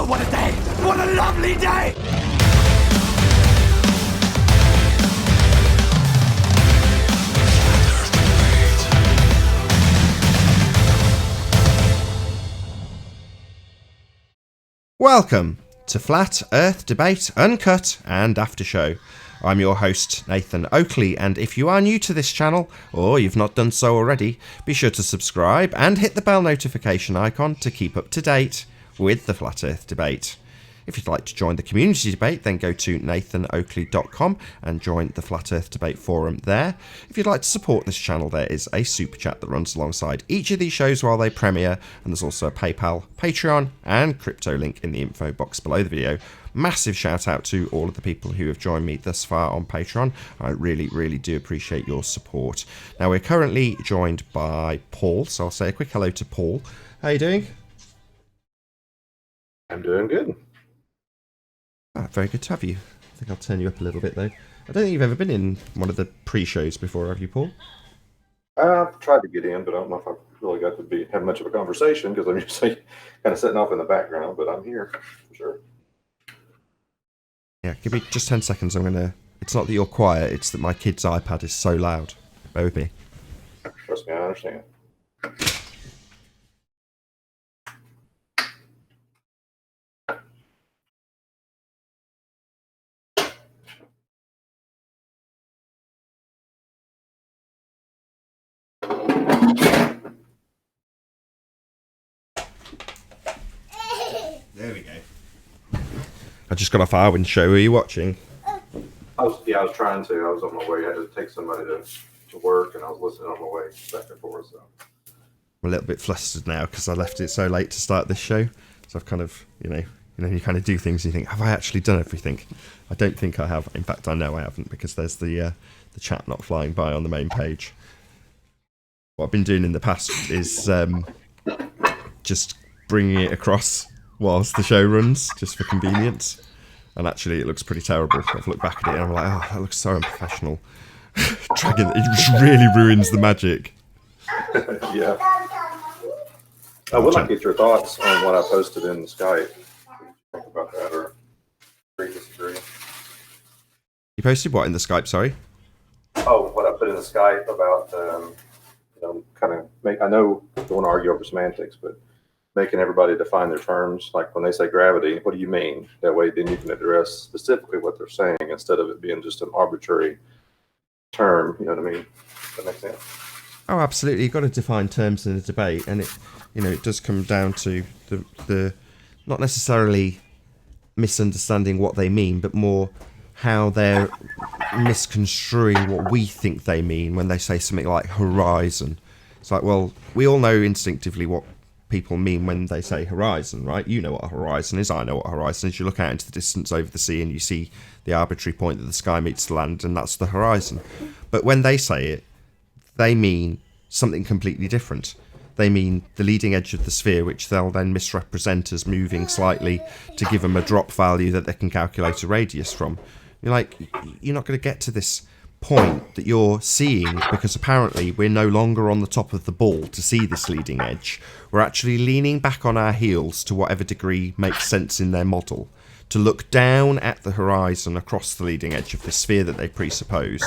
what a day! What a lovely day! Welcome to Flat Earth Debate Uncut and After Show. I'm your host, Nathan Oakley, and if you are new to this channel, or you've not done so already, be sure to subscribe and hit the bell notification icon to keep up to date with the Flat Earth Debate. If you'd like to join the community debate, then go to nathanoakley.com and join the Flat Earth Debate forum there. If you'd like to support this channel, there is a super chat that runs alongside each of these shows while they premiere, and there's also a PayPal, Patreon, and crypto link in the info box below the video. Massive shout out to all of the people who have joined me thus far on Patreon. I really do appreciate your support. Now, we're currently joined by Paul, so I'll say a quick hello to Paul. How are you doing? I'm doing good. Very good to have you. I think I'll turn you up a little bit, though. I don't think you've ever been in one of the pre-shows before, have you, Paul? I've tried to get in, but I don't know if I really got to have much of a conversation because I'm usually kind of sitting off in the background, but I'm here for sure. Yeah, give me just 10 seconds. It's not that you're quiet, it's that my kid's iPad is so loud. Bear with me. Trust me, I understand. There we go. I just got off Arwen's show. Were you watching? I was trying to. I was on my way. I had to take somebody to work, and I was listening on my way back and forth. So I'm a little bit flustered now because I left it so late to start this show. So I've kind of, you kind of do things and you think, have I actually done everything? I don't think I have. In fact, I know I haven't because there's the chat not flying by on the main page. What I've been doing in the past is just bringing it across whilst the show runs, just for convenience. And actually, it looks pretty terrible. I've looked back at it and I'm like, oh, that looks so unprofessional. Dragging it just really ruins the magic. Yeah. I would like to get your thoughts on what I posted in the Skype. Think about that, or agree, disagree. You posted what in the Skype? Sorry. Oh, what I put in the Skype about, I know I don't want to argue over semantics, but making everybody define their terms. Like when they say gravity, what do you mean? That way, then you can address specifically what they're saying instead of it being just an arbitrary term. You know what I mean? Does that make sense? Oh, absolutely. You've got to define terms in a debate, and it does come down to the not necessarily misunderstanding what they mean, but more how they're misconstruing what we think they mean when they say something like horizon. It's like, well, we all know instinctively what people mean when they say horizon, right? You know what a horizon is, I know what a horizon is. You look out into the distance over the sea and you see the arbitrary point that the sky meets the land, and that's the horizon. But when they say it, they mean something completely different. They mean the leading edge of the sphere, which they'll then misrepresent as moving slightly to give them a drop value that they can calculate a radius from. You're like, you're not going to get to this point that you're seeing because apparently we're no longer on the top of the ball to see this leading edge. We're actually leaning back on our heels to whatever degree makes sense in their model to look down at the horizon across the leading edge of the sphere that they presuppose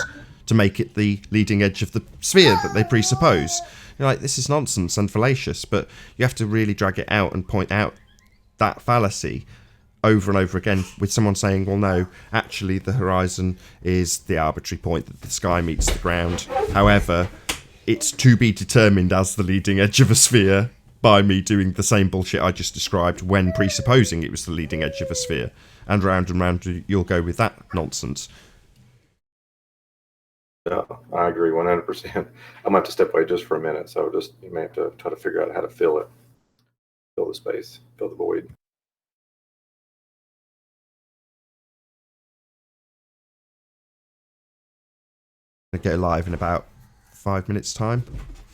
to make it the leading edge of the sphere that they presuppose. You're like, this is nonsense and fallacious, but you have to really drag it out and point out that fallacy over and over again with someone saying, well, no, actually the horizon is the arbitrary point that the sky meets the ground. However, it's to be determined as the leading edge of a sphere by me doing the same bullshit I just described when presupposing it was the leading edge of a sphere. And round you'll go with that nonsense. Yeah, I agree 100%. I'm gonna have to step away just for a minute, so you may have to try to figure out how to fill the space, fill the void. I go live in about 5 minutes' time,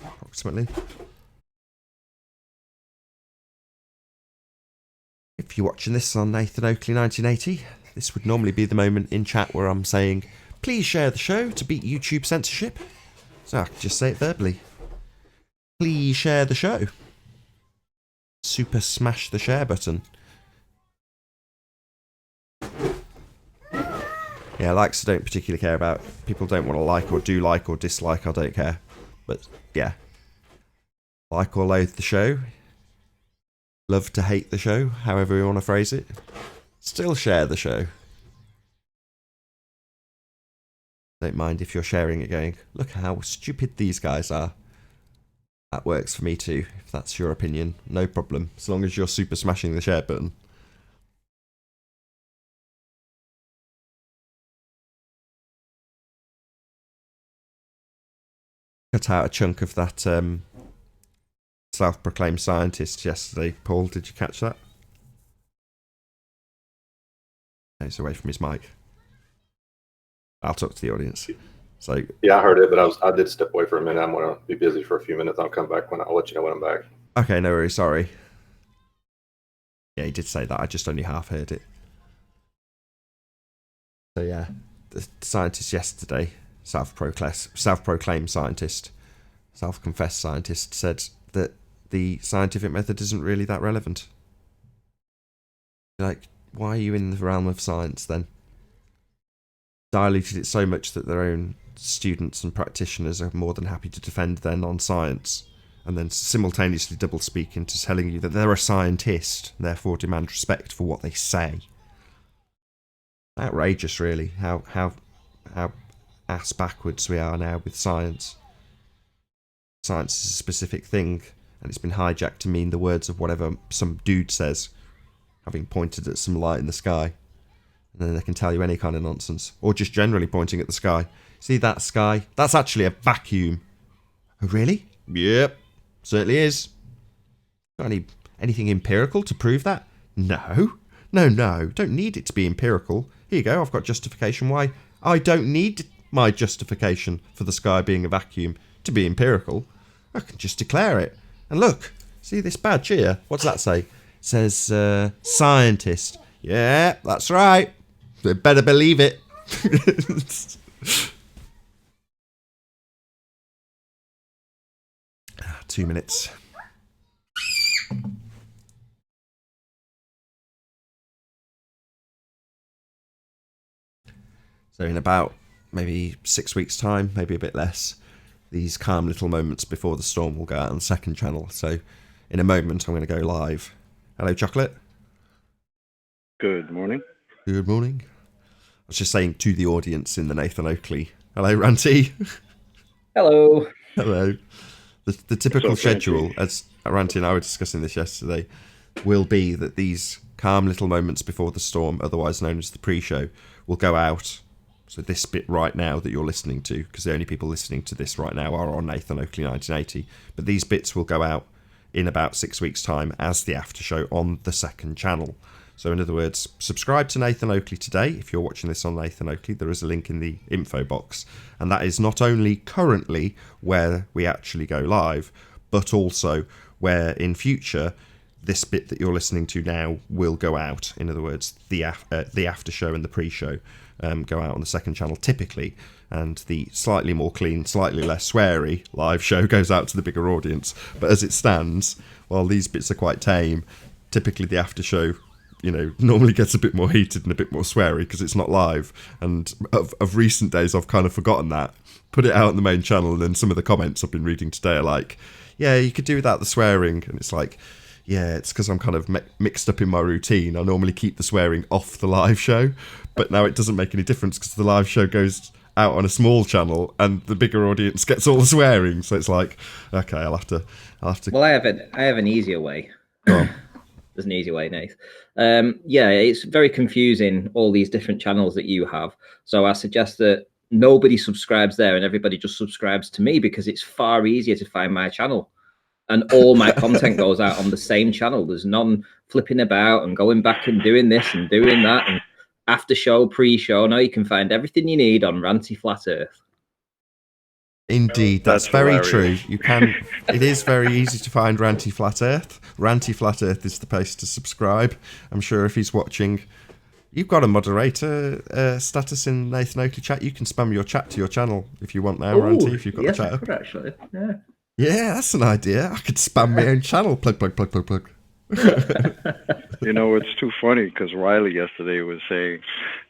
approximately. If you're watching this on Nathan Oakley 1980, this would normally be the moment in chat where I'm saying, please share the show to beat YouTube censorship. So I can just say it verbally. Please share the show. Super smash the share button. Yeah, likes I don't particularly care about. People don't want to like or dislike, I don't care. But yeah, like or loathe the show, love to hate the show, however you want to phrase it. Still share the show. Don't mind if you're sharing it going, look how stupid these guys are. That works for me too, if that's your opinion. No problem, as long as you're super smashing the share button. Cut out a chunk of that self-proclaimed scientist yesterday. Paul, did you catch that? He's away from his mic. I'll talk to the audience. So yeah, I heard it, but I did step away for a minute. I'm going to be busy for a few minutes. I'll come back I'll let you know when I'm back. Okay, no worries. Sorry. Yeah, he did say that. I just only half heard it. So yeah, the scientist yesterday, self-proclaimed scientist, self-confessed scientist, said that the scientific method isn't really that relevant. Like, why are you in the realm of science then? Diluted it so much that their own students and practitioners are more than happy to defend their non-science, and then simultaneously double-speak into telling you that they're a scientist, and therefore demand respect for what they say. Outrageous, really, how ass backwards we are now with science. Science is a specific thing, and it's been hijacked to mean the words of whatever some dude says, having pointed at some light in the sky. And then they can tell you any kind of nonsense. Or just generally pointing at the sky. See that sky? That's actually a vacuum. Oh, really? Yep. Certainly is. Got anything empirical to prove that? No. No. Don't need it to be empirical. Here you go. I've got justification why I don't need my justification for the sky being a vacuum to be empirical. I can just declare it. And look. See this badge here? What's that say? It says scientist. Yeah, that's right. They better believe it. 2 minutes. So in about maybe 6 weeks' time, maybe a bit less, these calm little moments before the storm will go out on the second channel. So in a moment, I'm going to go live. Hello, Chocolate. Good morning. Good morning. I was just saying to the audience in the Nathan Oakley. Hello, Ranty. Hello. Hello. The typical schedule, as Ranty and I were discussing this yesterday, will be that these calm little moments before the storm, otherwise known as the pre-show, will go out. So this bit right now that you're listening to, because the only people listening to this right now are on Nathan Oakley 1980, but these bits will go out in about 6 weeks' time as the after show on the second channel. So in other words, subscribe to Nathan Oakley today. If you're watching this on Nathan Oakley, there is a link in the info box. And that is not only currently where we actually go live, but also where in future this bit that you're listening to now will go out. In other words, the after show and the pre-show go out on the second channel typically. And the slightly more clean, slightly less sweary live show goes out to the bigger audience. But as it stands, while these bits are quite tame, typically the after show, you know, normally gets a bit more heated and a bit more sweary because it's not live. And of recent days, I've kind of forgotten that. Put it out on the main channel, and then some of the comments I've been reading today are like, yeah, you could do without the swearing. And it's like, yeah, it's because I'm kind of mixed up in my routine. I normally keep the swearing off the live show, but now it doesn't make any difference because the live show goes out on a small channel and the bigger audience gets all the swearing. So it's like, okay, I'll have to. Well, I have an easier way. Go on. There's an easy way, Nate. Yeah, it's very confusing, all these different channels that you have. So I suggest that nobody subscribes there and everybody just subscribes to me, because it's far easier to find my channel. And all my content goes out on the same channel. There's none flipping about and going back and doing this and doing that. And after show, pre-show, now you can find everything you need on Ranty Flat Earth. Indeed, that's very true. You can. It is very easy to find Ranty Flat Earth. Ranty Flat Earth is the place to subscribe. I'm sure if he's watching, you've got a moderator status in Nathan Oakley chat. You can spam your chat to your channel if you want now, Ranty. If you've got the chat up. Actually, yeah. Yeah, that's an idea. I could spam my own channel. Plug. You know, it's too funny because Riley yesterday was saying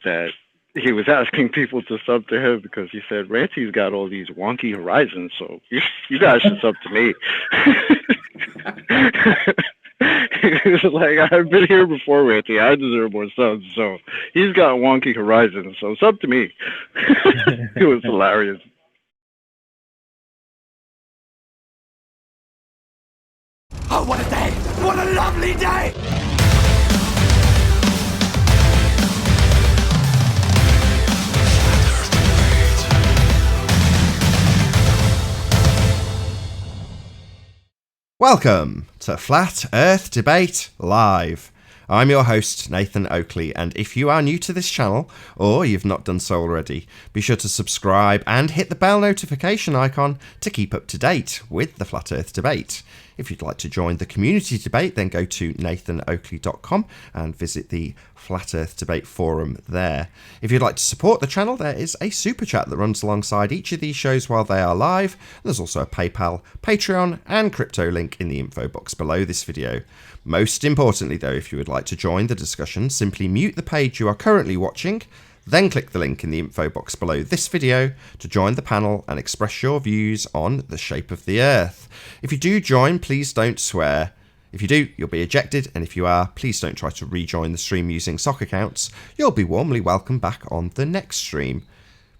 that he was asking people to sub to him because he said Ranty's got all these wonky horizons, so you guys should sub to me. He was like, I've been here before, Ranty. I deserve more subs, so he's got wonky horizons, so sub to me. It was hilarious. Oh, what a day! What a lovely day! Welcome to Flat Earth Debate Live. I'm your host, Nathan Oakley, and if you are new to this channel, or you've not done so already, be sure to subscribe and hit the bell notification icon to keep up to date with the Flat Earth Debate. If you'd like to join the community debate, then go to nathanoakley.com and visit the Flat Earth Debate forum there. If you'd like to support the channel, there is a super chat that runs alongside each of these shows while they are live. There's also a PayPal, Patreon, and crypto link in the info box below this video. Most importantly, though, if you would like to join the discussion, simply mute the page you are currently watching, then click the link in the info box below this video to join the panel and express your views on the shape of the Earth. If you do join, please don't swear. If you do, you'll be ejected, and if you are, please don't try to rejoin the stream using sock accounts. You'll be warmly welcomed back on the next stream.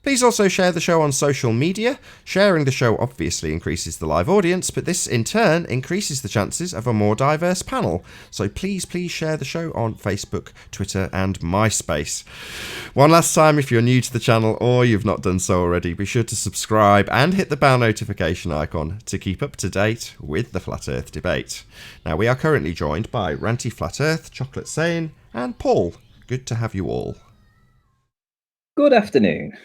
Please also share the show on social media. Sharing the show obviously increases the live audience, but this in turn increases the chances of a more diverse panel. So please share the show on Facebook, Twitter, and MySpace. One last time, if you're new to the channel or you've not done so already, be sure to subscribe and hit the bell notification icon to keep up to date with the Flat Earth Debate. Now, we are currently joined by Ranty Flat Earth, Chocolate Sane, and Paul. Good to have you all. Good afternoon.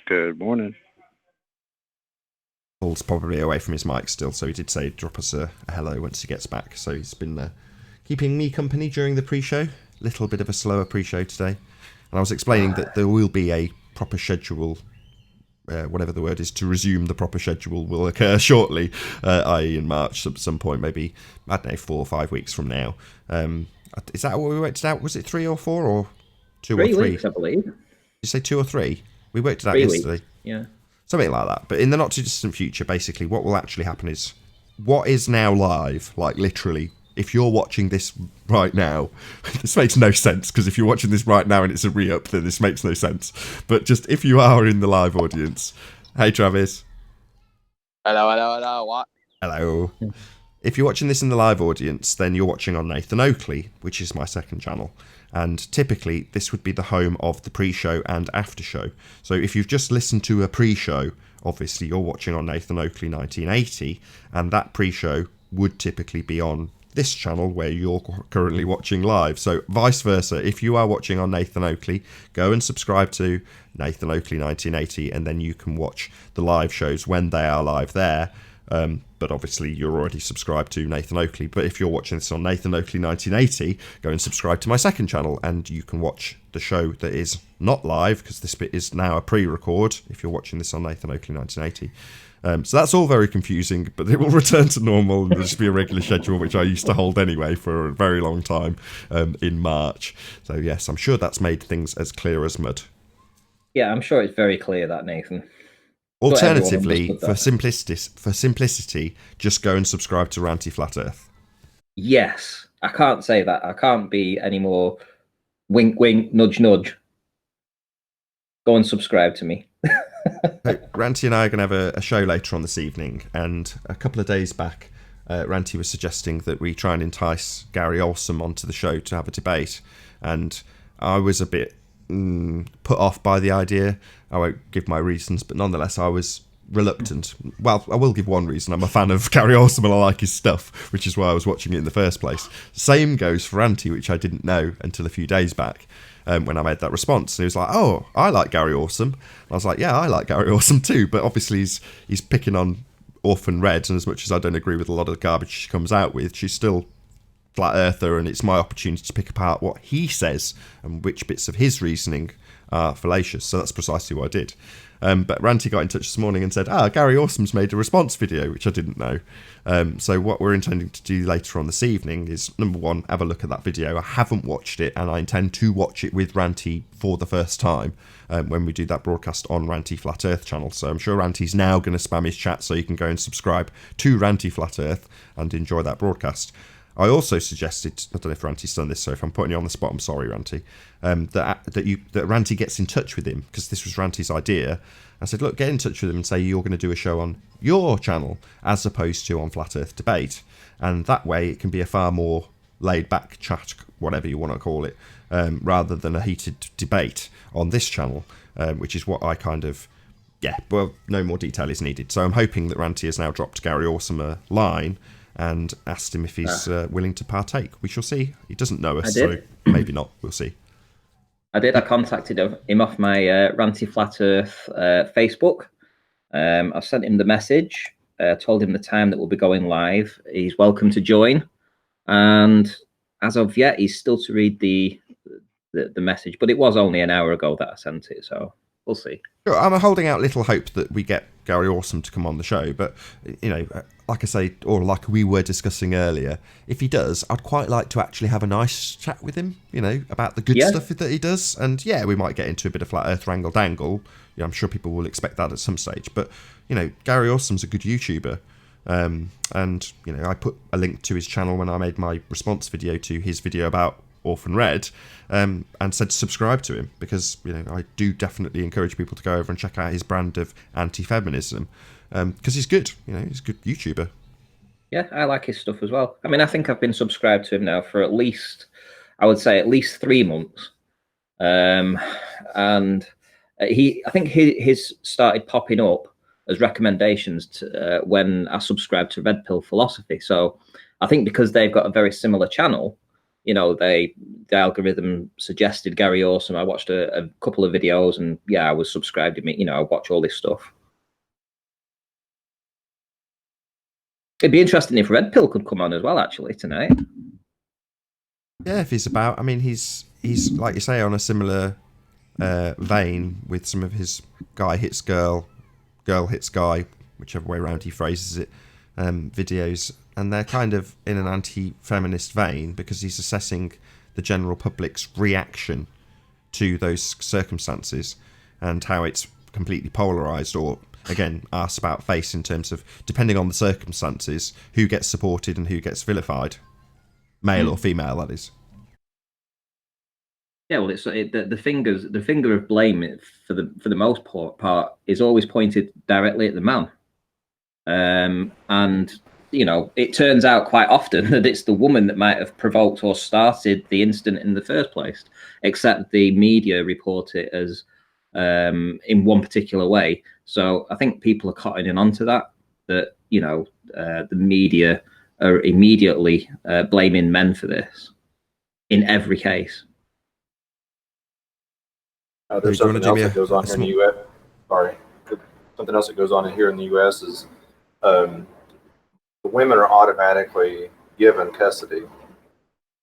Good morning. Paul's probably away from his mic still, so he did say drop us a hello once he gets back. So he's been keeping me company during the pre-show. Little bit of a slower pre-show today. And I was explaining that there will be a proper schedule, whatever the word is, to resume the proper schedule will occur shortly, i.e. in March at some point, maybe, I don't know, 4 or 5 weeks from now. Is that what we worked out? Was it 3 or 4 or 2 or 3? 3 weeks, I believe. Did you say 2 or 3? We worked it out 3 yesterday. weeks, yeah. Something Something like that. But in the not too distant future, basically, what will actually happen is what is now live, like literally, if you're watching this right now, this makes no sense, because if you're watching this right now and it's a re-up, then this makes no sense. But just if you are in the live audience, hey Travis. Hello, what? Hello. If you're watching this in the live audience, then you're watching on Nathan Oakley, which is my second channel. And typically, this would be the home of the pre-show and after-show. So if you've just listened to a pre-show, obviously you're watching on Nathan Oakley 1980, and that pre-show would typically be on this channel where you're currently watching live. So vice versa, if you are watching on Nathan Oakley, go and subscribe to Nathan Oakley 1980, and then you can watch the live shows when they are live there. But obviously you're already subscribed to Nathan Oakley. But if you're watching this on Nathan Oakley 1980, go and subscribe to my second channel, and you can watch the show that is not live, because this bit is now a pre-record if you're watching this on Nathan Oakley 1980. So that's all very confusing, but it will return to normal, and there'll just be a regular schedule, which I used to hold anyway for a very long time in March. So yes, I'm sure that's made things as clear as mud. Yeah, I'm sure it's very clear that, Nathan. Alternatively, for simplicity, just go and subscribe to Ranty Flat Earth. Yes, I can't say that. I can't be any more wink, wink, nudge, nudge. Go and subscribe to me. So, Ranty and I are going to have a show later on this evening, and a couple of days back, Ranty was suggesting that we try and entice Gary Olson onto the show to have a debate, and I was a bit put off by the idea. I won't give my reasons, but nonetheless I was reluctant. Well, I will give one reason. I'm a fan of Gary Olson and I like his stuff, which is why I was watching it in the first place. Same goes for Ranty, which I didn't know until a few days back when I made that response. He was like, oh, I like Gary Olson. I was like, yeah, I like Gary Olson too, but obviously he's picking on Orphan Red, and as much as I don't agree with a lot of the garbage she comes out with, she's still flat earther, and it's my opportunity to pick apart what he says and which bits of his reasoning are fallacious. So that's precisely what I did. But Ranty got in touch this morning and said, Gary Awesome's made a response video, which I didn't know. So what we're intending to do later on this evening is, number one, have a look at that video. I haven't watched it, and I intend to watch it with Ranty for the first time when we do that broadcast on Ranty Flat Earth channel. So I'm sure Ranty's now going to spam his chat so you can go and subscribe to Ranty Flat Earth and enjoy that broadcast. I also suggested, I don't know if Ranty's done this, so if I'm putting you on the spot, I'm sorry, Ranty, that Ranty gets in touch with him, because this was Ranty's idea. I said, look, get in touch with him and say you're going to do a show on your channel as opposed to on Flat Earth Debate. And that way it can be a far more laid-back chat, whatever you want to call it, rather than a heated debate on this channel, which is what I kind of... Yeah, well, no more detail is needed. So I'm hoping that Ranty has now dropped Gary Awesome a line and asked him if he's willing to partake. We shall see. He doesn't know us, so maybe not. We'll see. I did. I contacted him off my Ranty Flat Earth Facebook. I sent him the message, told him the time that we'll be going live. He's welcome to join. And as of yet, he's still to read the message. But it was only an hour ago that I sent it, so we'll see. Sure, I'm holding out little hope that we get Gary Awesome to come on the show, but, you know, like I say, or like we were discussing earlier, if he does, I'd quite like to actually have a nice chat with him, you know, about the good stuff that he does. And yeah, we might get into a bit of Flat Earth wrangle-dangle. Yeah, I'm sure people will expect that at some stage. But, you know, Gary Awesome's a good YouTuber. And, you know, I put a link to his channel when I made my response video to his video about Orphan Red, and said subscribe to him, because, you know, I do definitely encourage people to go over and check out his brand of anti-feminism, because he's good, you know, he's a good YouTuber. Yeah, I like his stuff as well. I mean, I think I've been subscribed to him now for at least, I would say at least 3 months. And I think his started popping up as recommendations to, when I subscribed to Red Pill Philosophy. So I think because they've got a very similar channel, you know, the algorithm suggested Gary Awesome. I watched a couple of videos, and yeah, I was subscribed to me. You know, I watch all this stuff. It'd be interesting if Red Pill could come on as well, actually, tonight. Yeah, if he's about. I mean, he's like you say, on a similar vein with some of his guy hits girl, girl hits guy, whichever way around he phrases it, videos. And they're kind of in an anti-feminist vein, because he's assessing the general public's reaction to those circumstances and how it's completely polarised, or, again, arse about face in terms of, depending on the circumstances, who gets supported and who gets vilified. Male or female, that is. Yeah, well, the finger of blame for the most part is always pointed directly at the man. And you know, it turns out quite often that it's the woman that might have provoked or started the incident in the first place, except the media report it as in one particular way. So I think people are cottoning onto that, you know, the media are immediately blaming men for this in every case. There's something else that goes on here in the U.S. Sorry. Something else that goes on here in the U.S. is the women are automatically given custody. You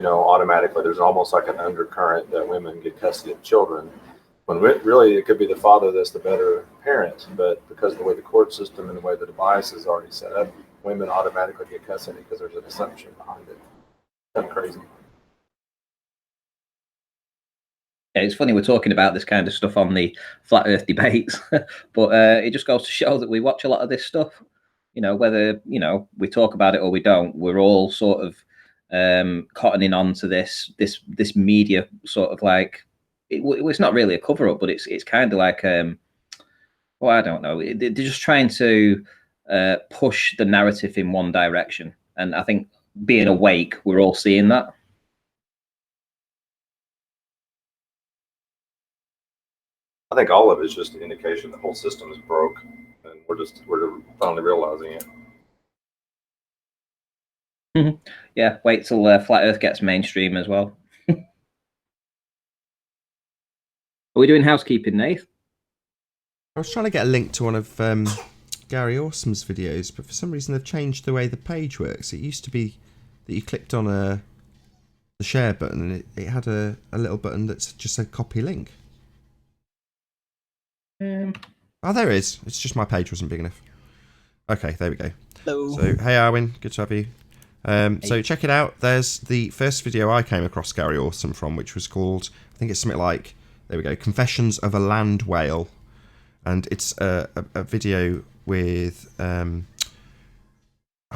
know, automatically. There's almost like an undercurrent that women get custody of children, when really it could be the father that's the better parent. But because of the way the court system and the way the device is already set up, women automatically get custody because there's an assumption behind it. Kind of crazy. Yeah, it's funny we're talking about this kind of stuff on the Flat Earth debates, but it just goes to show that we watch a lot of this stuff. You know, whether, you know, we talk about it or we don't, we're all sort of cottoning on to this media sort of like, it's not really a cover up, but it's kind of like, well, I don't know. They're just trying to push the narrative in one direction. And I think being awake, we're all seeing that. I think all of it is just an indication the whole system is broke, and we're finally realizing it. Yeah, wait till Flat Earth gets mainstream as well. Are we doing housekeeping, Nath? I was trying to get a link to one of Gary Awesome's videos, but for some reason they've changed the way the page works. It used to be that you clicked on the share button and it had a little button that just said copy link. Oh, there it is. It's just my page wasn't big enough. Okay, there we go. Hello. So, hey, Arwin. Good to have you. So, check it out. There's the first video I came across Gary Awesome from, which was called, I think it's something like, there we go, Confessions of a Land Whale. And it's a video with, I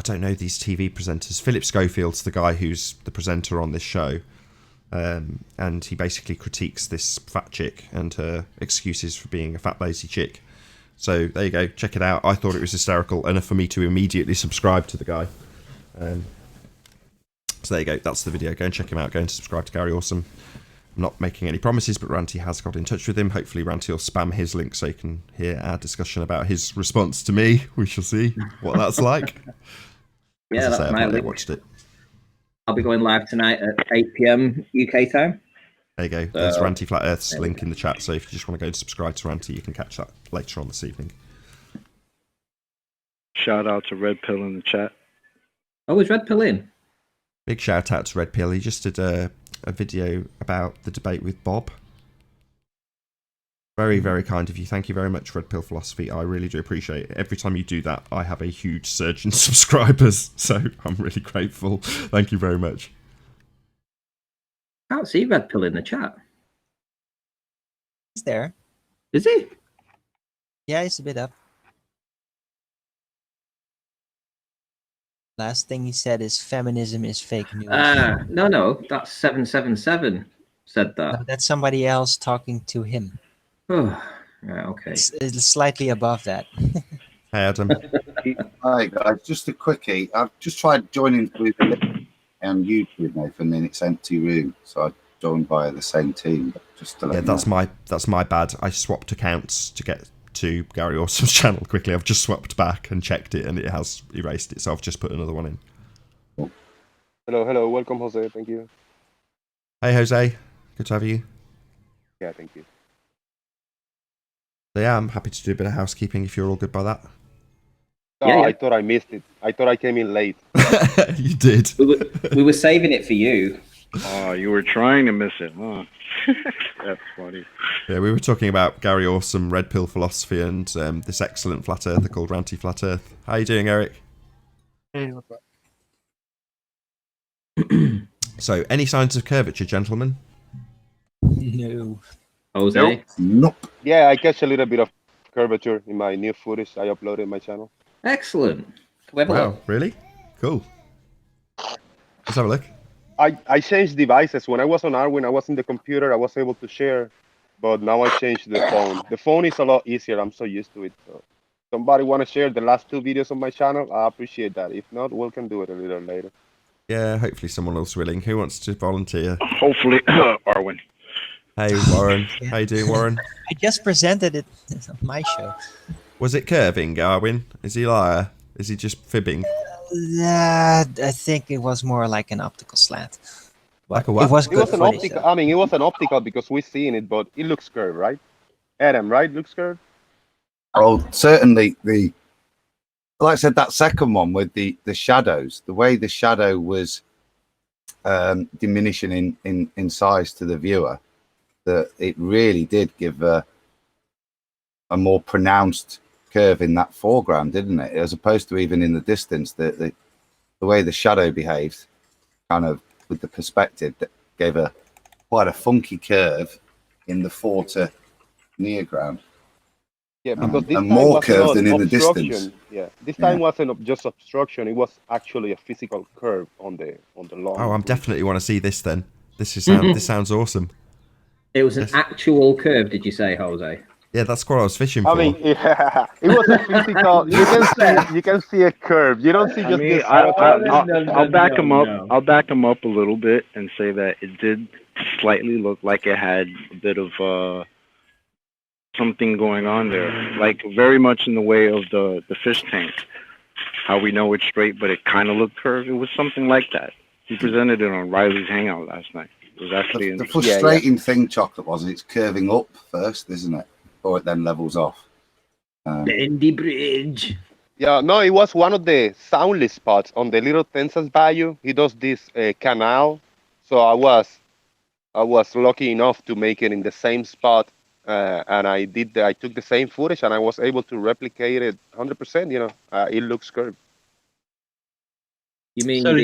don't know these TV presenters. Philip Schofield's the guy who's the presenter on this show. And he basically critiques this fat chick and her excuses for being a fat, lazy chick. So there you go, check it out. I thought it was hysterical enough for me to immediately subscribe to the guy. So there you go, that's the video. Go and check him out. Go and subscribe to Gary Awesome. I'm not making any promises, but Ranty has got in touch with him. Hopefully Ranty will spam his link so you can hear our discussion about his response to me. We shall see what that's like. Yeah, that's my link. Watched it. I'll be going live tonight at 8 p.m. UK time. There you go. There's Ranty Flat Earth's link in the chat, so if you just want to go and subscribe to Ranty, you can catch that later on this evening. Shout out to Red Pill in the chat. Oh, is Red Pill in? Big shout out to Red Pill. He just did a video about the debate with Bob. Very, very kind of you. Thank you very much, Red Pill Philosophy. I really do appreciate it. Every time you do that, I have a huge surge in subscribers, so I'm really grateful. Thank you very much. Can't see Red Pill in the chat. He's there. Is he? Yeah, he's a bit up. Last thing he said is feminism is fake news. No, that's 777 said No, that. that's somebody else talking to him. Oh, right, okay. It's slightly above that. Hey, Adam. Hi guys, just a quickie. I've just tried joining with on YouTube, Nathan, and it's empty room, so I joined via the same team. Just to let Yeah, you that's know. my bad. I swapped accounts to get to Gary Awesome's channel quickly. I've just swapped back and checked it, and it has erased it, so I've just put another one in. Hello, welcome, Jose. Thank you. Hey, Jose. Good to have you. Yeah, thank you. So yeah, I'm happy to do a bit of housekeeping if you're all good by that. Oh, Yeah. I thought I missed it. I thought I came in late. You did. We were saving it for you. Oh, you were trying to miss it, huh? That's funny. Yeah, we were talking about Gary Awesome, Red Pill Philosophy, and this excellent flat earther called Ranty Flat Earth. How you doing, Eric? Hey, what's up? So, any signs of curvature, gentlemen? No. Jose? Nope. Yeah, I catch a little bit of curvature in my new footage I uploaded in my channel. Excellent. Can we have a Wow, look? really? Cool. Let's have a look. I changed devices. When I was on Arwin, I was in the computer. I was able to share, but now I changed the phone. The phone is a lot easier. I'm so used to it. So, somebody want to share the last 2 videos on my channel? I appreciate that. If not, we can do it a little later. Yeah, hopefully someone else willing. Who wants to volunteer? Hopefully, Arwin. Hey, Warren. How you doing, Warren? I just presented it on my show. Was it curving, Arwin? Is he a liar? Is he just fibbing? I think it was more like an optical slant. Like a what? It was It good was an footage, optical. though. I mean, it was an optical because we seen it, but it looks curved, right? Adam, right? Looks curved. Oh, certainly like I said, that second one with the shadows, the way the shadow was diminishing in size to the viewer, that it really did give a more pronounced curve in that foreground, didn't it? As opposed to even in the distance, the way the shadow behaved, kind of with the perspective, that gave quite a funky curve in the fore to near ground. Yeah, because this and time more was curved not than in the obstruction. distance. Yeah, this time wasn't just obstruction. It was actually a physical curve on the long. Oh, I'm definitely want to see this then. This sounds awesome. It was an actual curve, did you say, Jose? Yeah, that's what I was fishing for. I mean, yeah, it was a physical. You can see a curve. You don't see just this. I'll back him up. I'll back him up a little bit and say that it did slightly look like it had a bit of something going on there, like very much in the way of the fish tank. How we know it's straight, but it kind of looked curved. It was something like that. He presented it on Riley's Hangout last night. It was actually The frustrating thing, Chocolate, was it's curving up first, isn't it? Or it then levels off. Bendy Bridge. Yeah, no, it was one of the soundless spots on the little Tensas Bayou. He does this canal, so I was lucky enough to make it in the same spot and I took the same footage, and I was able to replicate it 100%. It looks curved. You mean So-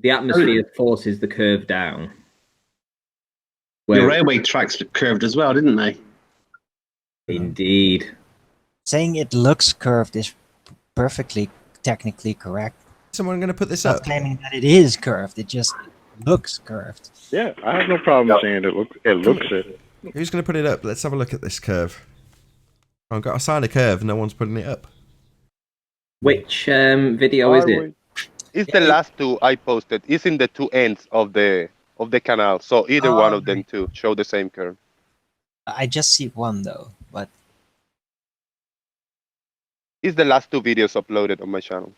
the atmosphere forces the curve down? The railway tracks look curved as well, didn't they? Indeed. Saying it looks curved is perfectly technically correct. Someone going to put this Not up? claiming that it is curved. It just looks curved. Yeah, I have no problem saying it looks it. Who's going to put it up? Let's have a look at this curve. I've got assigned a curve, no one's putting it up. Which video is it? It's the last two I posted. It's in the two ends of the canal, so either one of them two show the same curve. I just see one though, but It's the last two videos uploaded on my channel.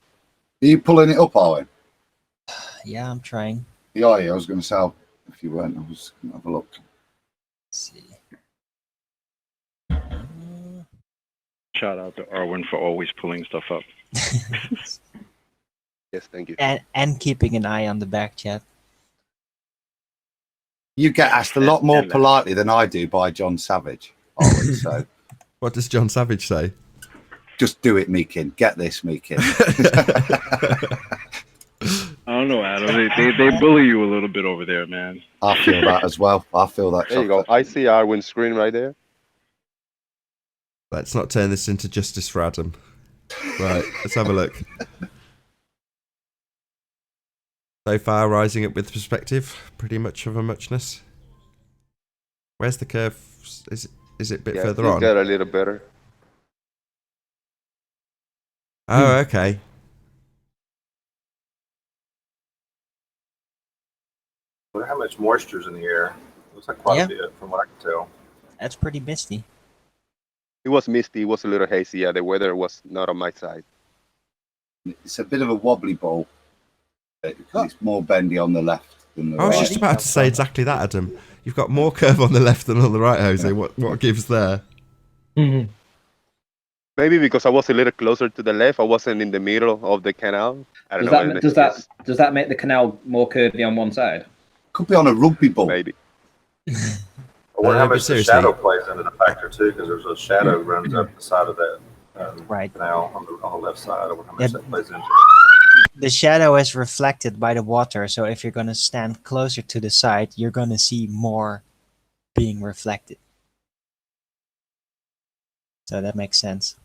Are you pulling it up, Owen? yeah, I'm trying. Yeah, I was going to say, if you weren't, I was going to have a look. Let's see. Shout out to Arwen for always pulling stuff up. Yes, thank you. And keeping an eye on the back chat. You get asked a lot more politely than I do by John Savage, Owen, so What does John Savage say? just do it, Meekin. Get this, Meekin. I don't know, Adam. They bully you a little bit over there, man. I feel that as well. I feel that. There you go. I see Arwen's screen right there. Let's not turn this into justice for Adam. Right, let's have a look. So far, rising up with perspective, pretty much of a muchness. Where's the curve? Is it a bit further on? Get a little better. Oh, okay. I wonder how much moisture's in the air. Looks like quite Yeah. a bit from what I can tell. That's pretty misty. It was misty. It was a little hazy. Yeah, the weather was not on my side. It's a bit of a wobbly ball. Because it's more bendy on the left than the I was right. just about to say exactly that, Adam. You've got more curve on the left than on the right, Jose. What gives there? Maybe because I was a little closer to the left. I wasn't in the middle of the canal. I don't know. Does that make the canal more curvy on one side? Could be on a rugby ball. Maybe. I wonder how but much the seriously. shadow plays into the factor too, because there's a shadow runs up the side of that Right. canal on the left side. I wonder how much Yeah. that plays into it. The shadow is reflected by the water, so if you're gonna stand closer to the side, you're gonna see more being reflected. So that makes sense.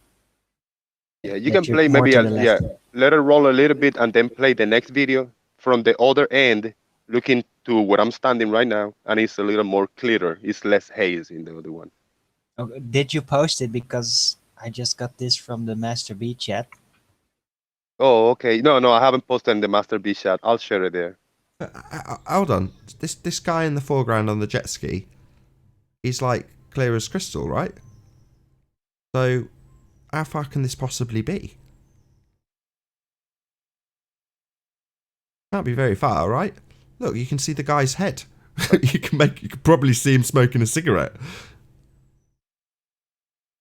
Yeah, you That can you're play more maybe to the left. let it roll a little bit and then play the next video from the other end, looking to where I'm standing right now, and it's a little more clearer. It's less haze in the other one. Okay, did you post it? Because I just got this from the Master B chat. Oh, okay. No, I haven't posted in the Master B chat. I'll share it there. Hold on. This guy in the foreground on the jet ski, he's like clear as crystal, right? So, how far can this possibly be? Can't be very far, right? Look, you can see the guy's head. you can probably see him smoking a cigarette.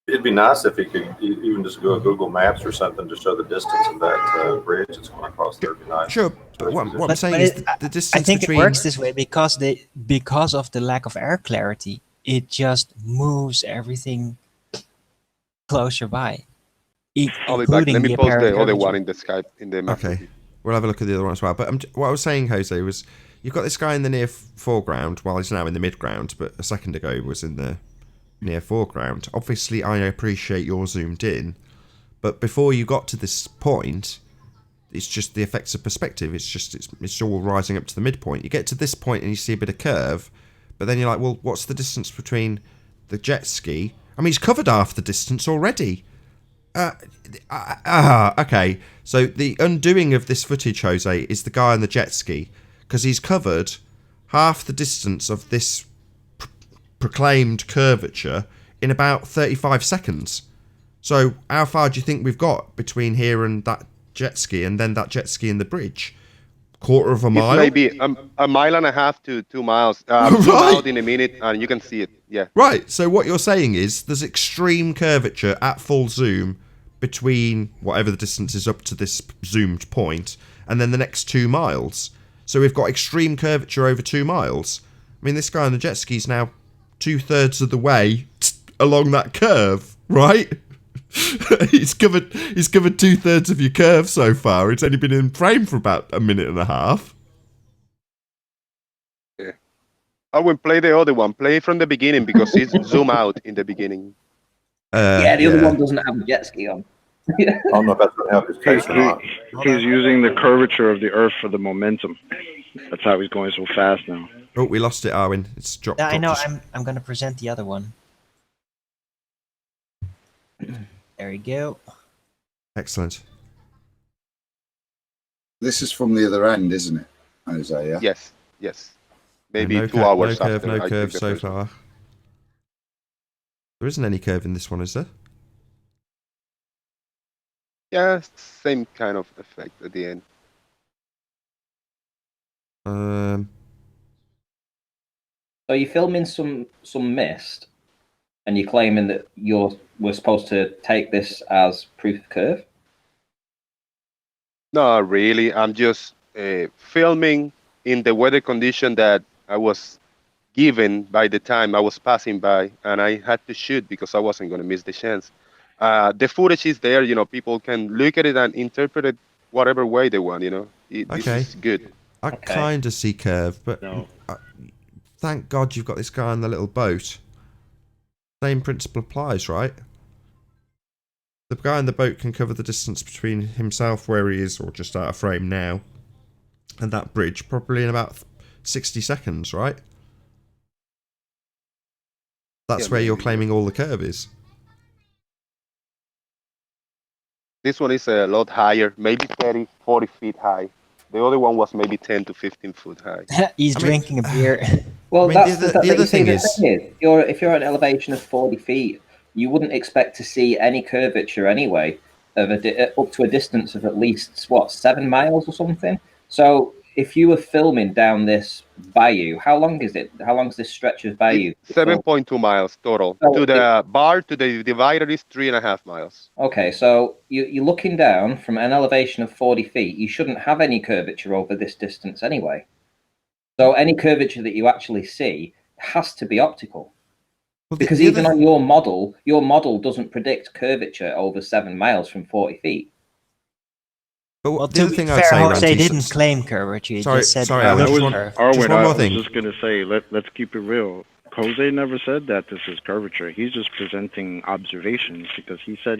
It'd be nice if he could even just go to Google Maps or something to show the distance of that bridge that's going across there. It'd be nice. Sure, but what I'm But saying is the distance I think between... it works this way because of the lack of air clarity, it just moves everything closer by. I'll be back. Let me the post apparent the other curvature. one in the Skype in the Master Okay, B. we'll have a look at the other one as well. But what I was saying, Jose, was you've got this guy in the near foreground, while he's now in the midground, but a second ago was in the near foreground. Obviously, I appreciate you're zoomed in, but before you got to this point, it's just the effects of perspective. It's all rising up to the midpoint. You get to this point and you see a bit of curve, but then you're like, well, what's the distance between the jet ski? I mean, he's covered half the distance already. Okay, so the undoing of this footage, Jose, is the guy on the jet ski, because he's covered half the distance of this proclaimed curvature in about 35 seconds. So how far do you think we've got between here and that jet ski and then that jet ski and the bridge? Quarter of a mile? It's maybe a mile and a half to 2 miles. Right. Zoom out in a minute and you can see it. Yeah. Right, so what you're saying is there's extreme curvature at full zoom between whatever the distance is up to this zoomed point and then the next 2 miles. So we've got extreme curvature over 2 miles. I mean, this guy on the jet ski is now 2/3 of the way along that curve, right? He's covered 2/3 of your curve so far. It's only been in frame for about a minute and a half. Yeah. I will play the other one. Play from the beginning because it's zoom out in the beginning. The other one doesn't have a jet ski on. I don't know if that's going to help his case or not. He's using the curvature of the Earth for the momentum. That's how he's going so fast now. Oh, we lost it, Arwin. It's dropped. Yeah, I know. I'm going to present the other one. There we go. Excellent. This is from the other end, isn't it, Jose? Yeah. Yes. Maybe no 2 hours no curve, after. no I curve took the so first one. far. There isn't any curve in this one, is there? Yeah, same kind of effect at the end. So you're filming some mist, and you're claiming that we're supposed to take this as proof of curve? No, really. I'm just filming in the weather condition that I was given by the time I was passing by, and I had to shoot because I wasn't going to miss the chance. The footage is there, people can look at it and interpret it whatever way they want, This is good. I kind of see curve, but No. Thank God you've got this guy on the little boat. Same principle applies, right? The guy in the boat can cover the distance between himself where he is, or just out of frame now, and that bridge probably in about 60 seconds, right? That's where you're claiming all the curve is. This one is a lot higher, maybe 30, 40 feet high. The other one was maybe 10 to 15 foot high. He's drinking a beer. Well, the other thing is, if you're at an elevation of 40 feet, you wouldn't expect to see any curvature anyway, up to a distance of at least 7 miles or something. So if you were filming down this bayou, how long is it? How long is this stretch of bayou? 7.2 miles total. So to the bar, to the divider is 3.5 miles. Okay, so you're looking down from an elevation of 40 feet. You shouldn't have any curvature over this distance anyway. So any curvature that you actually see has to be optical. well, Because even on your model doesn't predict curvature over 7 miles from 40 feet. But Well, the to other be thing fair, I'd say, Jose Randy, didn't claim curvature. He Sorry, just said Alan, that was just curve. one more I thing. was just going to say, let's keep it real. Jose never said that this is curvature. He's just presenting observations because he said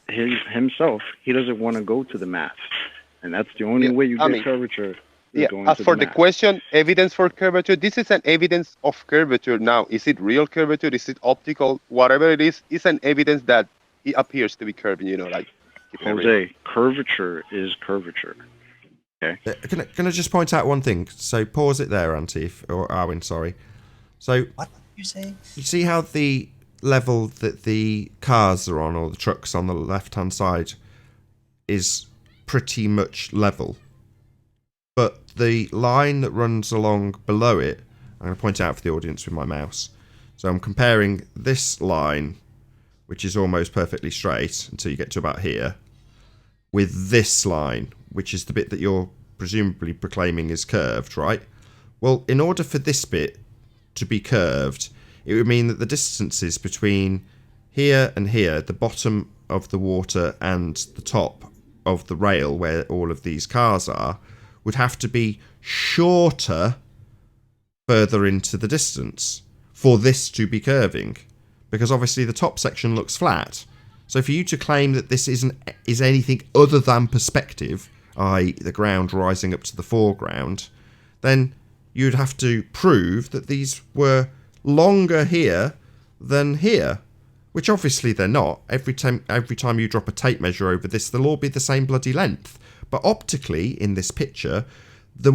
himself he doesn't want to go to the math. And that's the only way you get curvature. Yeah, as for the question, evidence for curvature, this is an evidence of curvature now. Is it real curvature? Is it optical? Whatever it is, it's an evidence that it appears to be curving, Jose, curvature is curvature. Okay. Can I just point out one thing? So pause it there, Auntie, or Arwin, sorry. So What did you say? you see how the level that the cars are on, or the trucks on the left-hand side, is pretty much level. But the line that runs along below it, I'm going to point it out for the audience with my mouse. So I'm comparing this line, which is almost perfectly straight until you get to about here, with this line, which is the bit that you're presumably proclaiming is curved, right? Well, in order for this bit to be curved, it would mean that the distances between here and here, the bottom of the water and the top of the rail where all of these cars are, would have to be shorter further into the distance for this to be curving, because obviously the top section looks flat. So for you to claim that this is anything other than perspective, i.e. the ground rising up to the foreground, then you'd have to prove that these were longer here than here, which obviously they're not. Every time you drop a tape measure over this, they'll all be the same bloody length. But optically, in this picture, the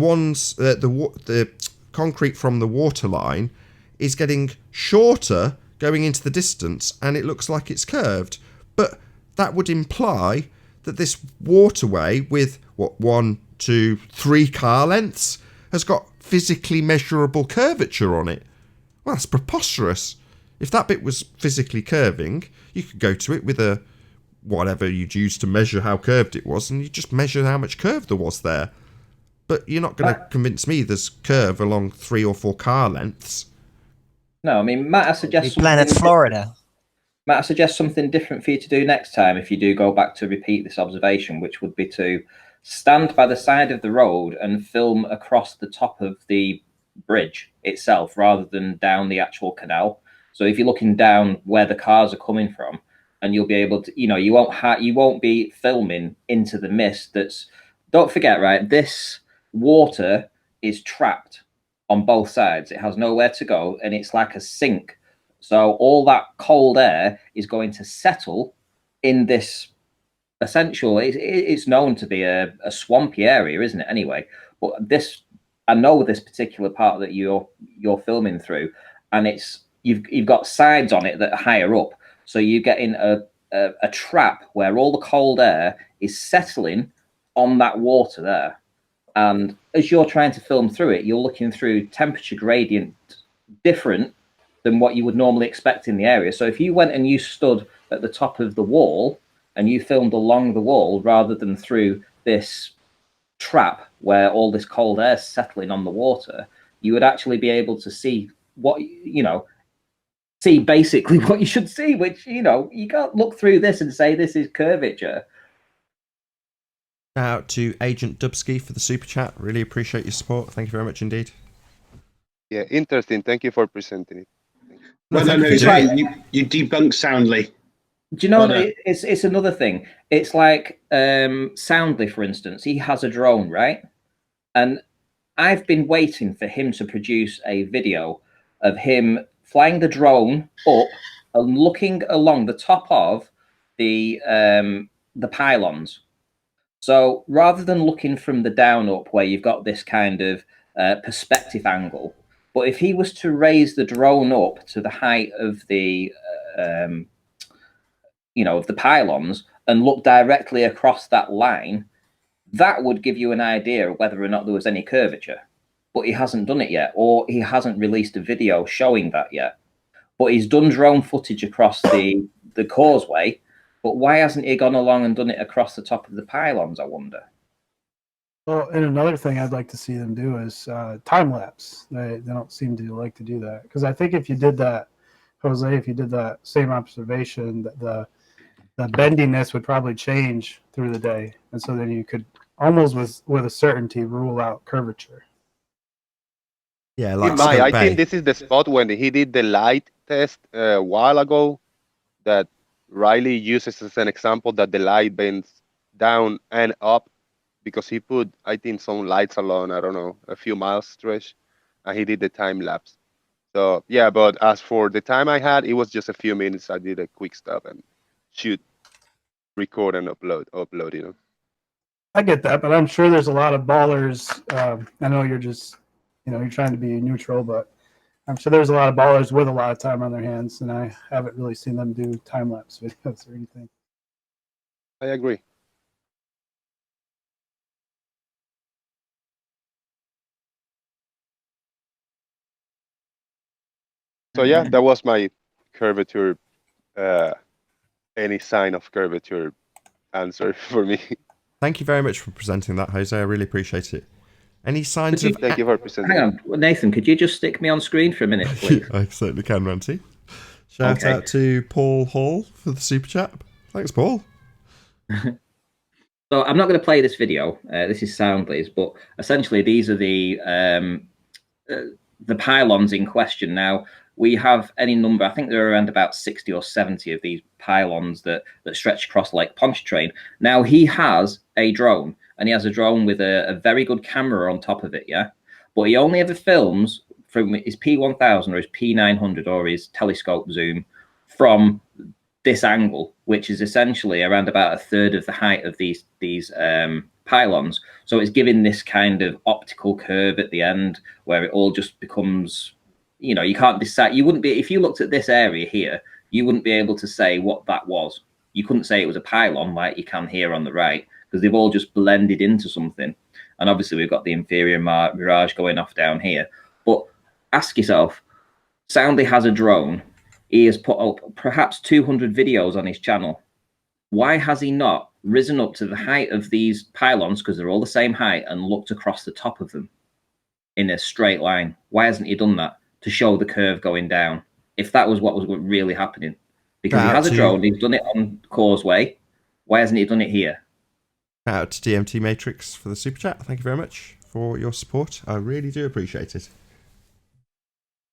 concrete from the waterline is getting shorter going into the distance, and it looks like it's curved. But that would imply that this waterway with, 1, 2, 3 car lengths has got physically measurable curvature on it. Well, that's preposterous. If that bit was physically curving, you could go to it with a whatever you'd use to measure how curved it was, and you just measure how much curve there was there. But you're not going to convince me there's curve along 3 or 4 car lengths. No, I mean, Matt, I suggest Planet Florida. Matt, I suggest something different for you to do next time if you do go back to repeat this observation, which would be to stand by the side of the road and film across the top of the bridge itself rather than down the actual canal. So if you're looking down where the cars are coming from, and you'll be able to, you won't be filming into the mist. Don't forget, right? This water is trapped on both sides. It has nowhere to go, and it's like a sink. So all that cold air is going to settle in this it's known to be a swampy area, isn't it? Anyway, but I know this particular part that you're filming through, and you've got sides on it that are higher up, so you get in a trap where all the cold air is settling on that water there, and as you're trying to film through it, you're looking through temperature gradient different than what you would normally expect in the area. So if you went and you stood at the top of the wall and you filmed along the wall rather than through this trap where all this cold air is settling on the water, you would actually be able to see see basically what you should see, which, you can't look through this and say this is curvature. Shout out to Agent Dubsky for the super chat. Really appreciate your support. Thank you very much indeed. Yeah, interesting. Thank you for presenting it. No, you debunk soundly. Do you know it's another thing? It's like Soundly, for instance, he has a drone, right? And I've been waiting for him to produce a video of him flying the drone up and looking along the top of the pylons. So rather than looking from the down up where you've got this kind of perspective angle, but if he was to raise the drone up to the height of the of the pylons and look directly across that line, that would give you an idea of whether or not there was any curvature. But he hasn't done it yet, or he hasn't released a video showing that yet. But he's done drone footage across the causeway, but why hasn't he gone along and done it across the top of the pylons, I wonder? Well, and another thing I'd like to see them do is time lapse. They don't seem to like to do that, because I think if you did that, Jose, if you did that same observation, the bendiness would probably change through the day, and so then you could almost with a certainty rule out curvature. Yeah, like I think this is the spot when he did the light test a while ago that Riley uses as an example, that the light bends down and up because he put, I think, some lights along, I don't know, a few miles stretch, and he did the time lapse. So yeah, but as for the time I had, it was just a few minutes. I did a quick stop and shoot, record, and upload. I get that, but I'm sure there's a lot of ballers. I know you're just, you're trying to be neutral, but I'm sure there's a lot of ballers with a lot of time on their hands, and I haven't really seen them do time-lapse videos or anything. I agree. So yeah, that was my curvature, any sign of curvature answer for me. Thank you very much for presenting that, Jose. I really appreciate it. Any signs of... Thank you for presenting. Hang on, Nathan, could you just stick me on screen for a minute, please? I certainly can, Ranty. Shout out to Paul Hall for the super chat. Thanks, Paul. So I'm not going to play this video. This is Soundly's, but essentially these are the pylons in question. Now, we have any number, I think there are around about 60 or 70 of these pylons that stretch across Lake Pontchartrain. Now, he has a drone, and he has a drone with a very good camera on top of it, yeah? But he only ever films from his P1000 or his P900 or his telescope zoom from this angle, which is essentially around about a third of the height of these pylons. So it's giving this kind of optical curve at the end where it all just becomes... you can't decide. You wouldn't be, if you looked at this area here, you wouldn't be able to say what that was. You couldn't say it was a pylon like you can here on the right, because they've all just blended into something. And obviously we've got the inferior mirage going off down here. But ask yourself, Soundly has a drone. He has put up perhaps 200 videos on his channel. Why has he not risen up to the height of these pylons, because they're all the same height, and looked across the top of them in a straight line? Why hasn't he done that? to show the curve going down. If that was what was really happening, because he has a drone, he's done it on Causeway. Why hasn't he done it here? Shout out to DMT Matrix for the super chat. Thank you very much for your support. I really do appreciate it.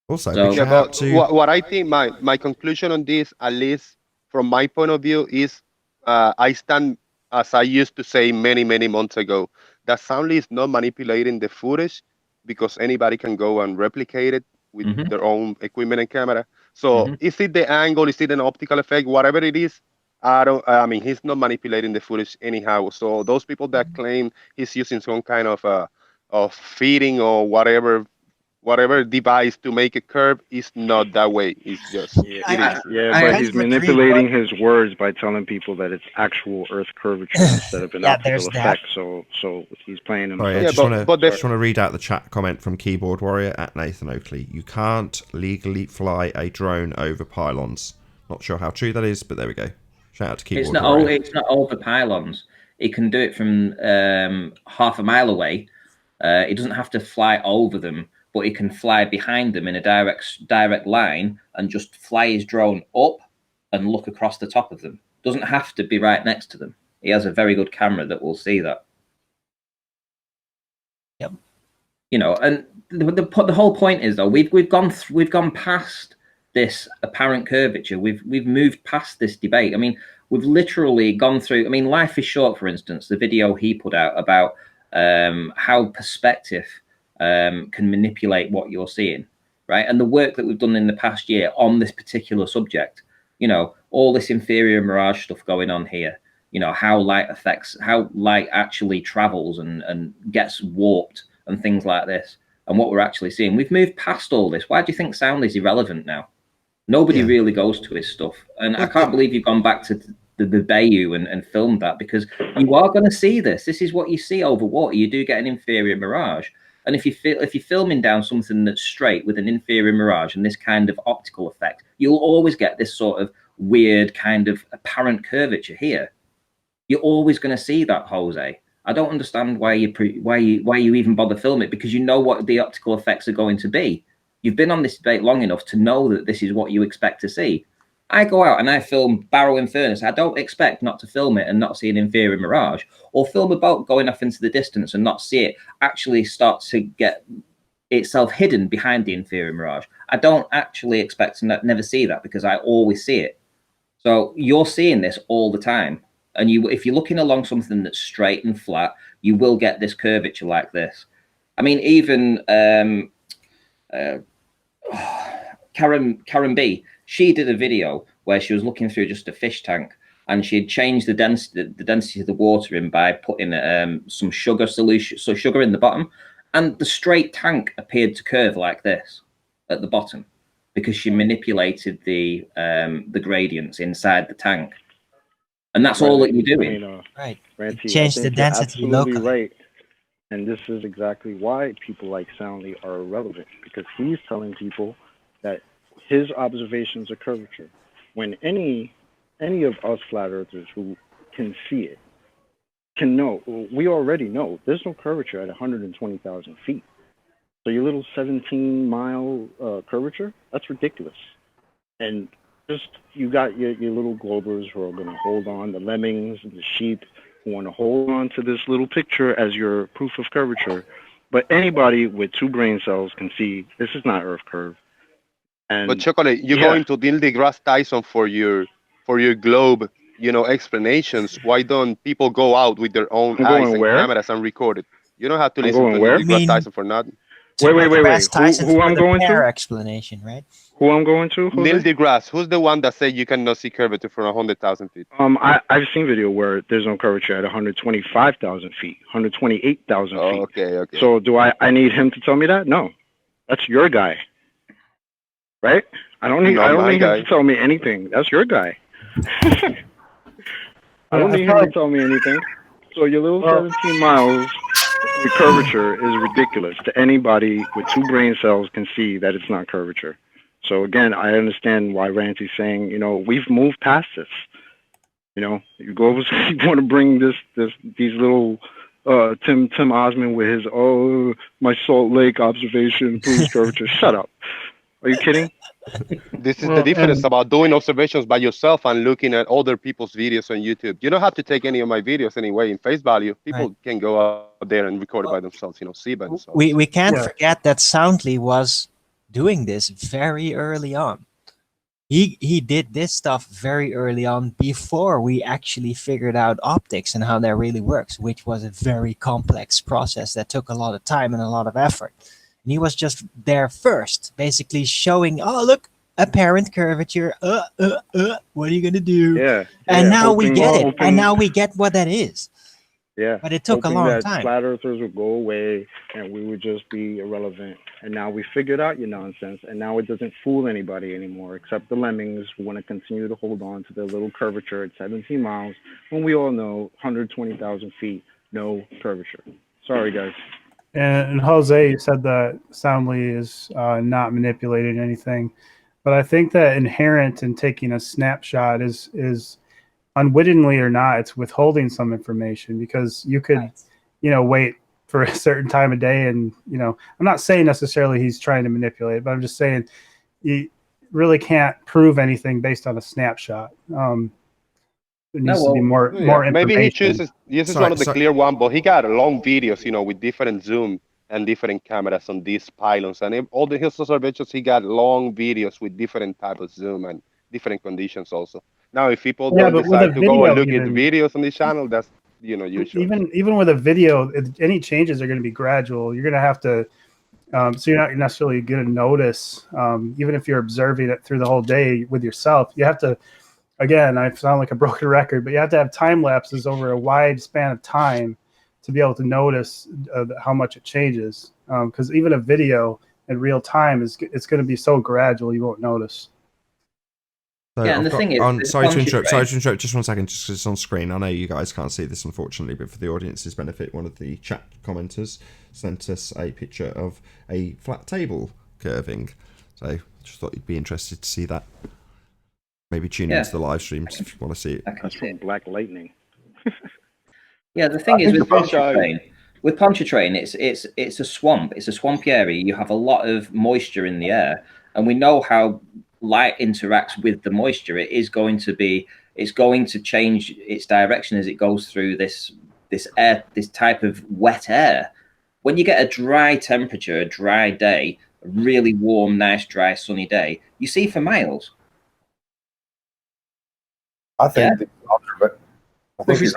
Also, shout out to what I think my conclusion on this, at least from my point of view, is I stand as I used to say many months ago, that Soundly is not manipulating the footage because anybody can go and replicate it with their own equipment and camera. So is it the angle? Is it an optical effect? Whatever it is, I mean, he's not manipulating the footage anyhow. So those people that claim he's using some kind of feeding or whatever device to make a curve is not that way. It's just but he's manipulating his words by telling people that it's actual Earth curvature instead of an optical effect. So he's playing himself. Sorry, I just want to read out the chat comment from Keyboard Warrior at Nathan Oakley. You can't legally fly a drone over pylons. Not sure how true that is, but there we go. Shout out to Keyboard Warrior. It's not over pylons. It can do it from half a mile away. It doesn't have to fly over them, but he can fly behind them in a direct line and just fly his drone up and look across the top of them. Doesn't have to be right next to them. He has a very good camera that will see that. Yep. You know, and the whole point is though we've gone past this apparent curvature. We've moved past this debate. I mean, we've literally gone through. I mean, Life is Short, for instance, the video he put out about how perspective can manipulate what you're seeing, right? And the work that we've done in the past year on this particular subject, you know, all this inferior mirage stuff going on here, you know, how light actually travels and gets warped and things like this, and what we're actually seeing. We've moved past all this. Why do you think sound is irrelevant now? Nobody really goes to his stuff. And I can't believe you've gone back to the Bayou and filmed that, because you are going to see this. This is what you see over water. You do get an inferior mirage. And if you're filming down something that's straight with an inferior mirage and this kind of optical effect, you'll always get this sort of weird kind of apparent curvature here. You're always going to see that, Jose. I don't understand why you even bother filming it, because you know what the optical effects are going to be. You've been on this debate long enough to know that this is what you expect to see. I go out and I film Barrow in Furnace. I don't expect not to film it and not see an inferior mirage, or film a boat going off into the distance and not see it actually start to get itself hidden behind the inferior mirage. I don't actually expect to never see that, because I always see it. So you're seeing this all the time. And if you're looking along something that's straight and flat, you will get this curvature like this. I mean, even Karen B, she did a video where she was looking through just a fish tank, and she had changed the density of the water in by putting some sugar solution, so sugar in the bottom, and the straight tank appeared to curve like this at the bottom, because she manipulated the gradients inside the tank, and that's all that you're doing. Right. Ranty, Change the density locally. Right. And this is exactly why people like Soundly are irrelevant, because he's telling people that his observations are curvature, when any of us flat earthers who can see it can know. We already know there's no curvature at 120,000 feet. So your little 17-mile curvature, that's ridiculous. And just you got your little globers who are going to hold on, the lemmings and the sheep who want to hold on to this little picture as your proof of curvature. But anybody with 2 brain cells can see this is not Earth curve. And but Chocolate, you're going to Neil deGrasse Tyson for your globe, you know, explanations. Why don't people go out with their own eyes and cameras and record it? You don't have to listen to Neil deGrasse Tyson for nothing. Wait. Who I'm going to? Explanation, right? Who I'm going to? Neil deGrasse. Who's the one that said you cannot see curvature from 100,000 feet? I've seen video where there's no curvature at 125,000 feet, 128,000 feet. Okay. So do I need him to tell me that? No, that's your guy, right? I don't need him to tell me anything. That's your guy. I don't need him to tell me anything. So your little 17 miles with curvature is ridiculous. To anybody with 2 brain cells can see that it's not curvature. So again, I understand why Ranty's saying, you know, we've moved past this. You know, you want to bring these little Tim Osmond with his my Salt Lake observation proves curvature. Shut up. Are you kidding? This is Well, the difference and about doing observations by yourself and looking at other people's videos on YouTube. You don't have to take any of my videos anyway in face value. Right. People can go out there and record it by themselves, see by themselves. We can't Yeah. forget that Soundly was doing this very early on. He did this stuff very early on before we actually figured out optics and how that really works, which was a very complex process that took a lot of time and a lot of effort. And he was just there first, basically showing, oh look, apparent curvature. What are you gonna do? Yeah. And now we hoping- get it. hoping- And now we get what that is. Yeah. But it took a hoping long that time. Flat earthers would go away and we would just be irrelevant. And now we figured out your nonsense, and now it doesn't fool anybody anymore, except the lemmings who want to continue to hold on to their little curvature at 17 miles, when we all know 120,000 feet, no curvature. Sorry, guys. And Jose, you said that Soundly is not manipulating anything, but I think that inherent in taking a snapshot is unwittingly or not, it's withholding some information, because you could, wait for a certain time of day, and I'm not saying necessarily he's trying to manipulate, but I'm just saying you really can't prove anything based on a snapshot. There needs to be more information. Maybe he chooses. This is one of the clear one, but he got long videos, with different zoom and different cameras on these pylons, and all his observations, he got long videos with different type of zoom and different conditions also. Now, if people don't decide to go and look at the videos on this channel, that's usual. Even with a video, any changes are going to be gradual. You're going to have to, so you're not necessarily going to notice, even if you're observing it through the whole day with yourself. You have to, again, I sound like a broken record, but you have to have time lapses over a wide span of time to be able to notice how much it changes. Because even a video in real time it's going to be so gradual you won't notice. So Yeah, and the thing is, sorry to interrupt. Just 1 second, just because it's on screen. I know you guys can't see this, unfortunately, but for the audience's benefit, one of the chat commenters sent us a picture of a flat table curving. So just thought you'd be interested to see that. Maybe tune into the live streams if you want to see it. That's from Black Lightning. Yeah, the thing is with Pontchartrain, it's a swamp. It's a swampy area. You have a lot of moisture in the air, and we know how light interacts with the moisture. It's going to change its direction as it goes through this type of wet air. When you get a dry temperature, a dry day, a really warm, nice, dry, sunny day, you see for miles. I think these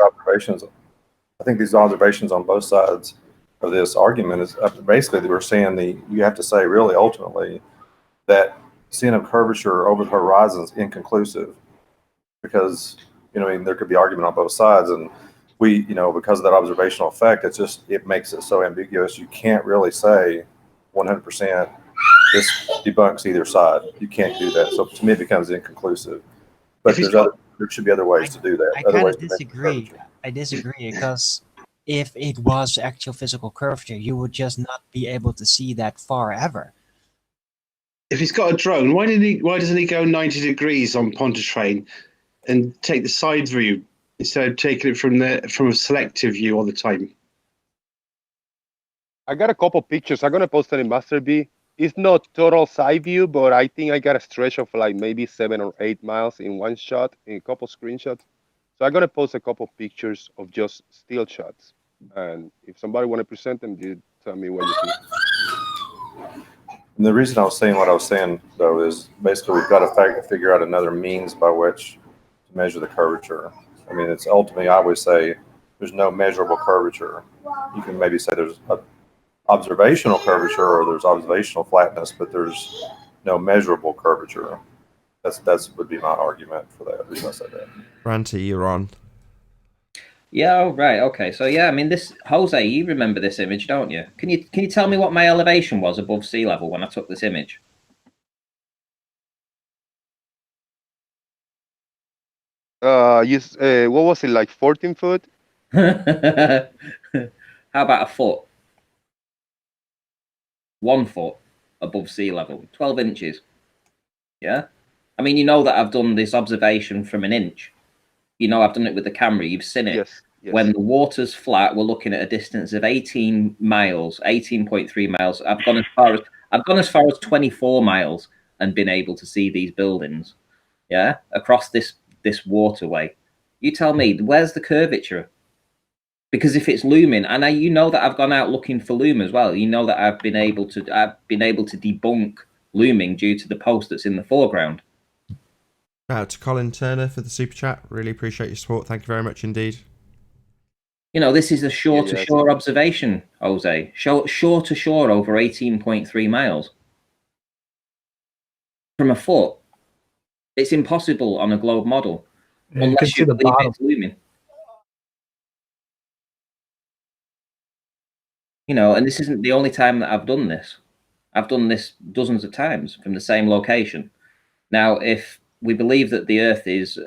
observations on both sides of this argument is basically we're saying you have to say really ultimately that seeing a curvature over the horizon is inconclusive, because there could be argument on both sides, and we because of that observational effect, it makes it so ambiguous. You can't really say 100% this debunks either side. You can't do that. So to me, it becomes inconclusive. But there should be other ways to do that. I kind of disagree. I disagree, because if it was actual physical curvature, you would just not be able to see that far ever. If he's got a drone, why doesn't he go 90 degrees on Pontchartrain and take the side view instead of taking it from a selective view all the time? I got a couple pictures. I'm gonna post it in Master B. It's not total side view, but I think I got a stretch of like maybe 7 or 8 miles in one shot, in a couple screenshots. So I'm gonna post a couple pictures of just still shots, and if somebody want to present them, you tell me what you see. And the reason I was saying what I was saying, though, is basically we've got to figure out another means by which to measure the curvature. I mean, it's ultimately, I always say there's no measurable curvature. You can maybe say there's an observational curvature or there's observational flatness, but there's no measurable curvature. That's would be my argument for that. The reason I said that. Ranty, you're on. Yeah, right, okay. So yeah, I mean, this Jose, you remember this image, don't you? Can you tell me what my elevation was above sea level when I took this image? What was it, like 14 foot? How about a foot? 1 foot above sea level, 12 inches. Yeah? I mean, you know that I've done this observation from an inch. I've done it with the camera. You've seen it. Yes. When the water's flat, we're looking at a distance of 18 miles, 18.3 miles. I've gone as far as I've gone as far as 24 miles and been able to see these buildings, yeah, across this waterway. You tell me, where's the curvature? Because if it's looming, and you know that I've gone out looking for loom as well. You know that I've been able to debunk looming due to the post that's in the foreground. Shout out to Colin Turner for the super chat. Really appreciate your support. Thank you very much indeed. You know, this is a shore-to-shore observation, Jose. Shore-to-shore over 18.3 miles. From a foot. It's impossible on a globe model. Yeah, unless you believe it's looming. You know, and this isn't the only time that I've done this. I've done this dozens of times from the same location. Now, if we believe that the Earth is,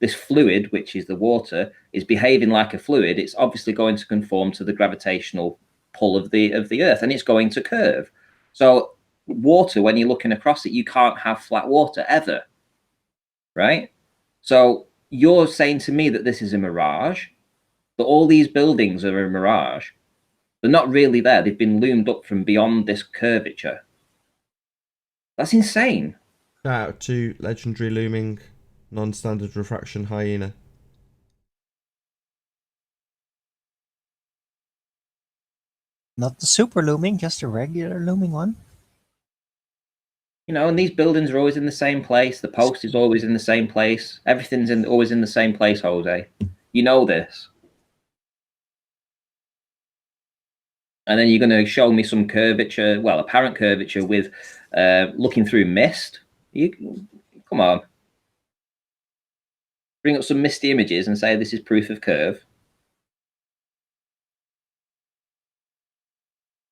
this fluid, which is the water, is behaving like a fluid, it's obviously going to conform to the gravitational pull of the Earth, and it's going to curve. So water, when you're looking across it, you can't have flat water ever, right? So you're saying to me that this is a mirage, that all these buildings are a mirage. They're not really there. They've been loomed up from beyond this curvature. That's insane. Shout out to legendary looming non-standard refraction hyena. Not the super looming, just a regular looming one. You know, and these buildings are always in the same place. The post is always in the same place. Everything's always in the same place, Jose. You know this. And then you're going to show me some curvature, apparent curvature with looking through mist. Come on. Bring up some misty images and say this is proof of curve.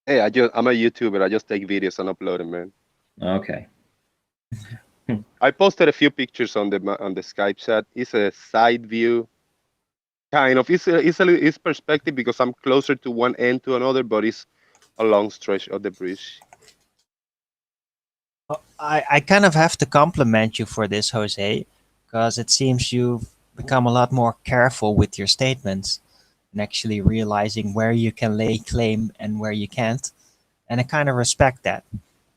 Hey, I'm a YouTuber. I just take videos and upload them, man. Okay. I posted a few pictures on the Skype chat. It's a side view. Kind of. It's perspective because I'm closer to one end to another, but it's a long stretch of the bridge. I kind of have to compliment you for this, Jose, because it seems you've become a lot more careful with your statements and actually realizing where you can lay claim and where you can't. And I kind of respect that,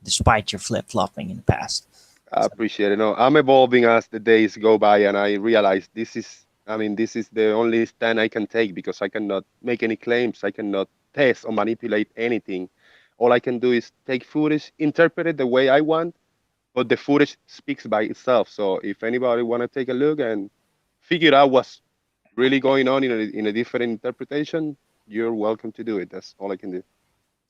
despite your flip-flopping in the past. I appreciate it. No, I'm evolving as the days go by, and I realize this is the only stand I can take because I cannot make any claims. I cannot test or manipulate anything. All I can do is take footage, interpret it the way I want, but the footage speaks by itself. So if anybody want to take a look and figure out what's really going on in a different interpretation, you're welcome to do it. That's all I can do.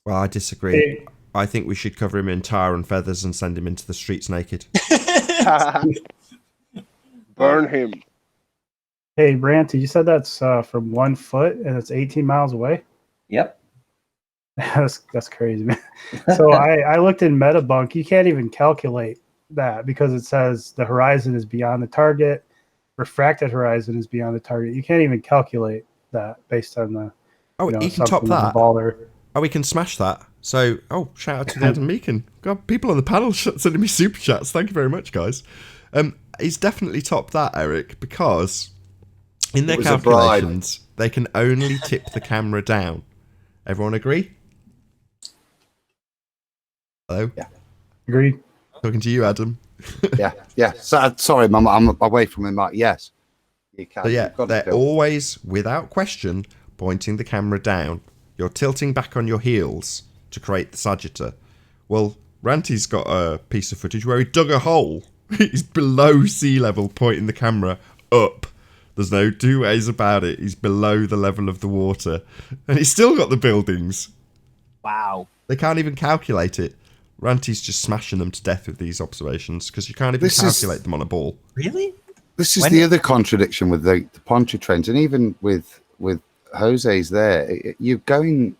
Well, I disagree. I think we should cover him in tar and feathers and send him into the streets naked. Burn him. Hey, Branty, you said that's from 1 foot and it's 18 miles away? Yep. That's crazy, man. So I looked in Metabunk. You can't even calculate that because it says the horizon is beyond the target. Refracted horizon is beyond the target. You can't even calculate that based on the... you can top that. Oh, we can smash that. So, shout out to the Adam Meakin. God, people on the panel sending me super chats. Thank you very much, guys. He's definitely topped that, Eric, because in their calculations, they can only tip the camera down. Everyone agree? Hello? Yeah. Agreed. Talking to you, Adam. Yeah. So, sorry, Mum, I'm away from the mic. Yes. You can. So, yeah, they're always, without question, pointing the camera down. You're tilting back on your heels to create the sagittar. Well, Ranty's got a piece of footage where he dug a hole. He's below sea level, pointing the camera up. There's no two ways about it. He's below the level of the water. And he's still got the buildings. Wow. They can't even calculate it. Ranty's just smashing them to death with these observations because you can't even calculate them on a ball. Really? This is the other contradiction with the Pontchartrains, and even with Jose's there. You're going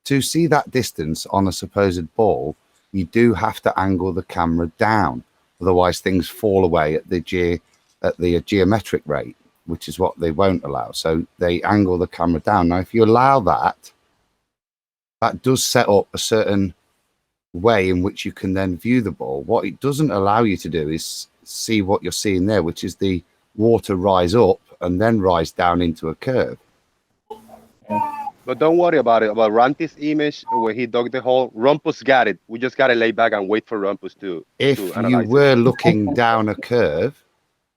to see that distance on a supposed ball. You do have to angle the camera down, otherwise things fall away at the geometric rate, which is what they won't allow. So they angle the camera down. Now, if you allow that, that does set up a certain way in which you can then view the ball. What it doesn't allow you to do is see what you're seeing there, which is the water rise up and then rise down into a curve. But don't worry about it. About Ranty's image where he dug the hole, Rumpus got it. We just gotta lay back and wait for Rumpus to If analyze you it. were looking down a curve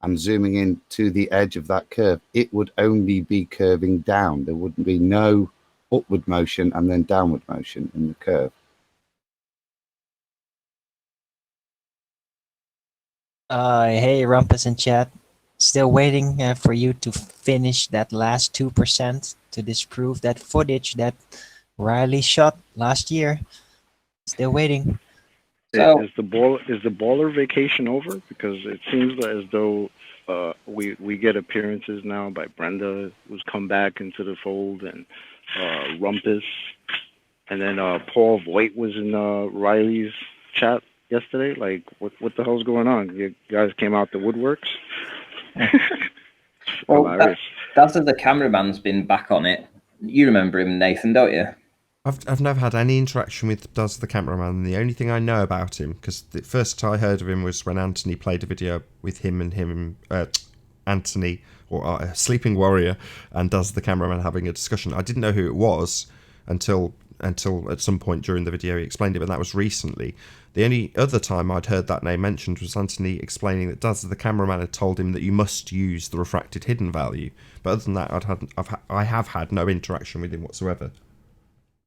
and zooming in to the edge of that curve, it would only be curving down. There wouldn't be no upward motion and then downward motion in the curve. Hey, Rumpus in chat. Still waiting for you to finish that last 2% to disprove that footage that Riley shot last year. Still waiting. So, is the baller vacation over? Because it seems as though we get appearances now by Brenda, who's come back into the fold, and Rumpus, and then Paul Voigt was in Riley's chat yesterday. Like, what the hell's going on? You guys came out the woodworks. Well, that's the cameraman's been back on it. You remember him, Nathan, don't you? I've never had any interaction with Does the cameraman. The only thing I know about him, because the first I heard of him was when Anthony played a video with him, Anthony, or Sleeping Warrior, and Does the cameraman having a discussion. I didn't know who it was until at some point during the video he explained it, but that was recently. The only other time I'd heard that name mentioned was Anthony explaining that Does the cameraman had told him that you must use the refracted hidden value. But other than that, I have had no interaction with him whatsoever.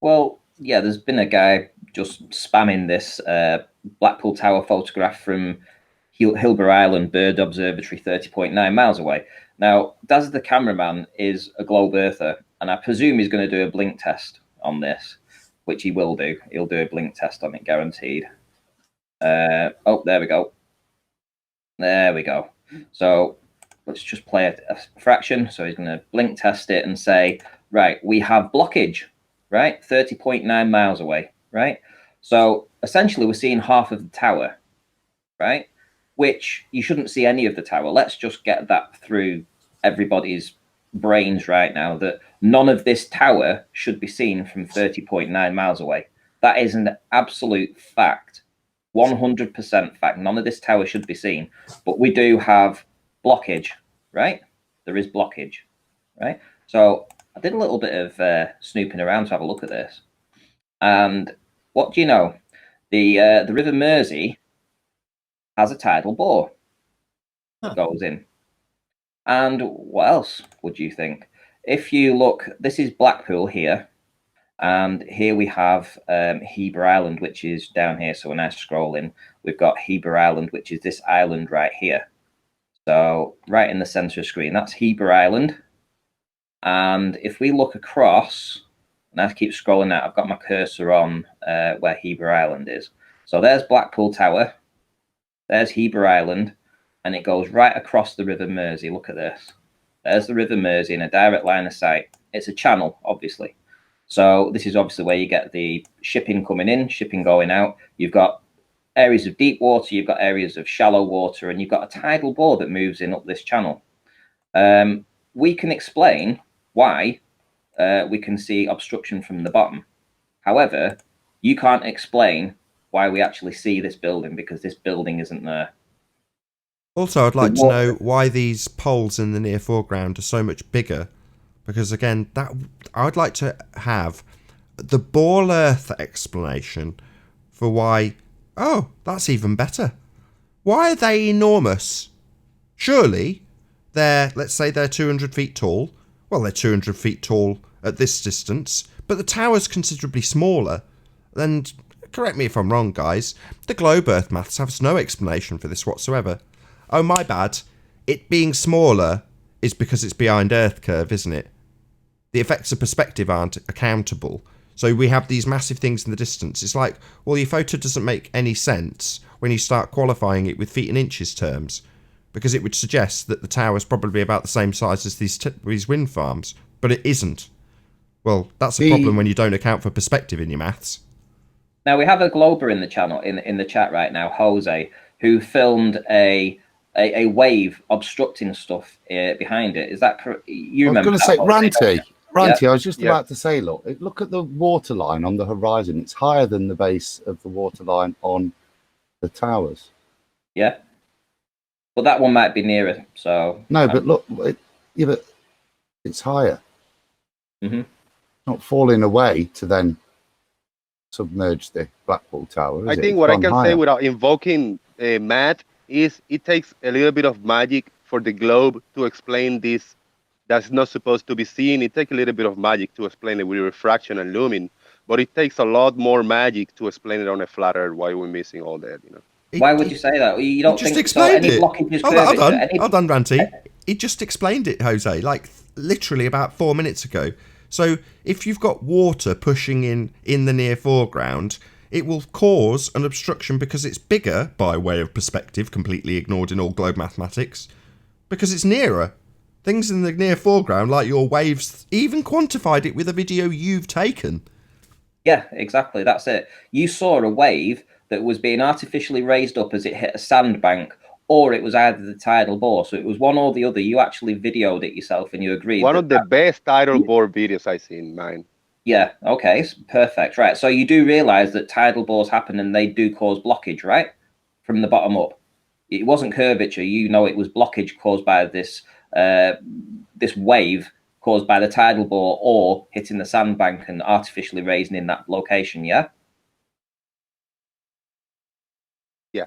Well, yeah, there's been a guy just spamming this Blackpool Tower photograph from Hilber Island Bird Observatory 30.9 miles away. Now, Daz the cameraman is a globe earther, and I presume he's going to do a blink test on this, which he will do. He'll do a blink test on it, guaranteed. Oh, there we go. There we go. So let's just play a fraction. So he's going to blink test it and say, right, we have blockage, right? 30.9 miles away, right? So essentially we're seeing half of the tower, right? Which you shouldn't see any of the tower. Let's just get that through everybody's brains right now, that none of this tower should be seen from 30.9 miles away. That is an absolute fact. 100% fact. None of this tower should be seen, but we do have blockage, right? There is blockage, right? So I did a little bit of snooping around to have a look at this, and what do you know? The River Mersey has a tidal bore that goes in, and what else would you think? If you look, this is Blackpool here. And here we have Heber Island, which is down here. So when I scroll in, we've got Heber Island, which is this island right here. So right in the center of the screen, that's Heber Island. And if we look across, and I keep scrolling out, I've got my cursor on where Heber Island is. So there's Blackpool Tower. There's Heber Island. And it goes right across the River Mersey. Look at this. There's the River Mersey in a direct line of sight. It's a channel, obviously. So this is obviously where you get the shipping coming in, shipping going out. You've got areas of deep water, you've got areas of shallow water, and you've got a tidal bore that moves in up this channel. We can explain why we can see obstruction from the bottom. However, you can't explain why we actually see this building, because this building isn't there. Also, I'd like to know why these poles in the near foreground are so much bigger. Because again, that I'd like to have the ball earth explanation for why. Oh, that's even better. Why are they enormous? Surely let's say they're 200 feet tall. Well, they're 200 feet tall at this distance, but the tower's considerably smaller. And correct me if I'm wrong, guys. The globe earth maths has no explanation for this whatsoever. Oh, my bad. It being smaller is because it's behind Earth curve, isn't it? The effects of perspective aren't accountable. So we have these massive things in the distance. It's like, well, your photo doesn't make any sense when you start qualifying it with feet and inches terms, because it would suggest that the tower's probably about the same size as these wind farms, but it isn't. Well, that's a problem when you don't account for perspective in your maths. Now we have a glober in the channel, in the chat right now, Jose, who filmed a wave obstructing stuff behind it. Is that correct? You remember? I was going to say, Ranty, yeah. I was just about to say, look at the water line on the horizon. It's higher than the base of the water line on the towers. Yeah. But that one might be nearer, so... No, but look, but it's higher. Mm-hmm. not falling away to then submerge the Blackpool Tower, is I it? think It's what I gone can say higher. without invoking math is it takes a little bit of magic for the globe to explain this that's not supposed to be seen. It takes a little bit of magic to explain it with refraction and looming, but it takes a lot more magic to explain it on a flat Earth. Why we're missing all that, you know? Why would you say that? You don't just think so? explained Any it. blockage is Hold on, curvature. hold on, Ranty. He just explained it, Jose, like literally about 4 minutes ago. So if you've got water pushing in the near foreground, it will cause an obstruction because it's bigger, by way of perspective, completely ignored in all globe mathematics, because it's nearer. Things in the near foreground, like your waves, even quantified it with a video you've taken. Yeah, exactly. That's it. You saw a wave that was being artificially raised up as it hit a sandbank, or it was either the tidal bore. So it was one or the other. You actually videoed it yourself and you agreed. One of the best tidal bore videos I've seen, man. Yeah, okay, perfect. Right. So you do realize that tidal bores happen and they do cause blockage, right? From the bottom up. It wasn't curvature. You know it was blockage caused by this this wave caused by the tidal bore or hitting the sandbank and artificially raising in that location, yeah? Yeah.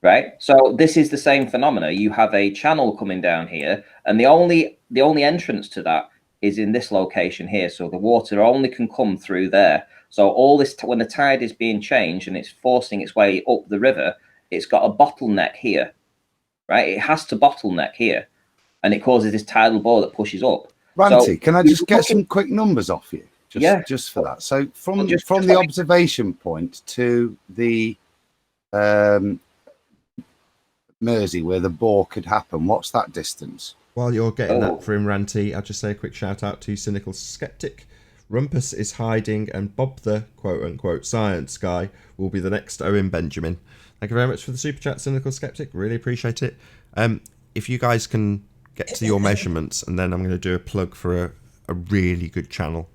Right? So this is the same phenomena. You have a channel coming down here, and the only entrance to that is in this location here. So the water only can come through there. So all this, when the tide is being changed and it's forcing its way up the river, it's got a bottleneck here, right? It has to bottleneck here, and it causes this tidal bore that pushes up. Ranty, So, can I just get some quick numbers off you? Just for that. So from the observation point to the Mersey where the bore could happen, what's that distance? While you're getting that for him, Ranty, I'll just say a quick shout out to Cynical Skeptic. Rumpus is hiding, and Bob the quote-unquote science guy will be the next Owen Benjamin. Thank you very much for the super chat, Cynical Skeptic. Really appreciate it. If you guys can get to your measurements, and then I'm going to do a plug for a really good channel.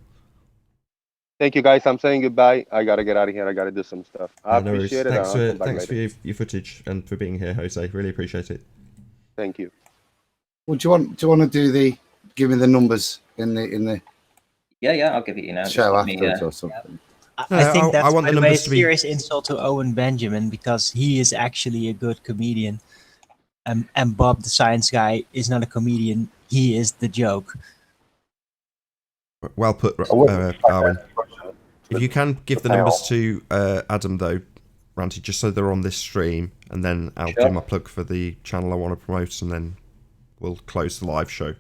Thank you, guys. I'm saying goodbye. I got to get out of here. I got to do some stuff. I appreciate it. Thanks for your footage and for being here, Jose. Really appreciate it. Thank you. Well, do you want to give me the numbers in the Yeah, I'll give it you now. show afterwards or something? I think that's, I want by the the way, a numbers to be... serious insult to Owen Benjamin, because he is actually a good comedian. And Bob, the science guy, is not a comedian. He is the joke. Well put, Darwin. If you can give the numbers to Adam, though, Ranty, just so they're on this stream, and then I'll do my plug for the channel I want to promote, and then we'll close the live show.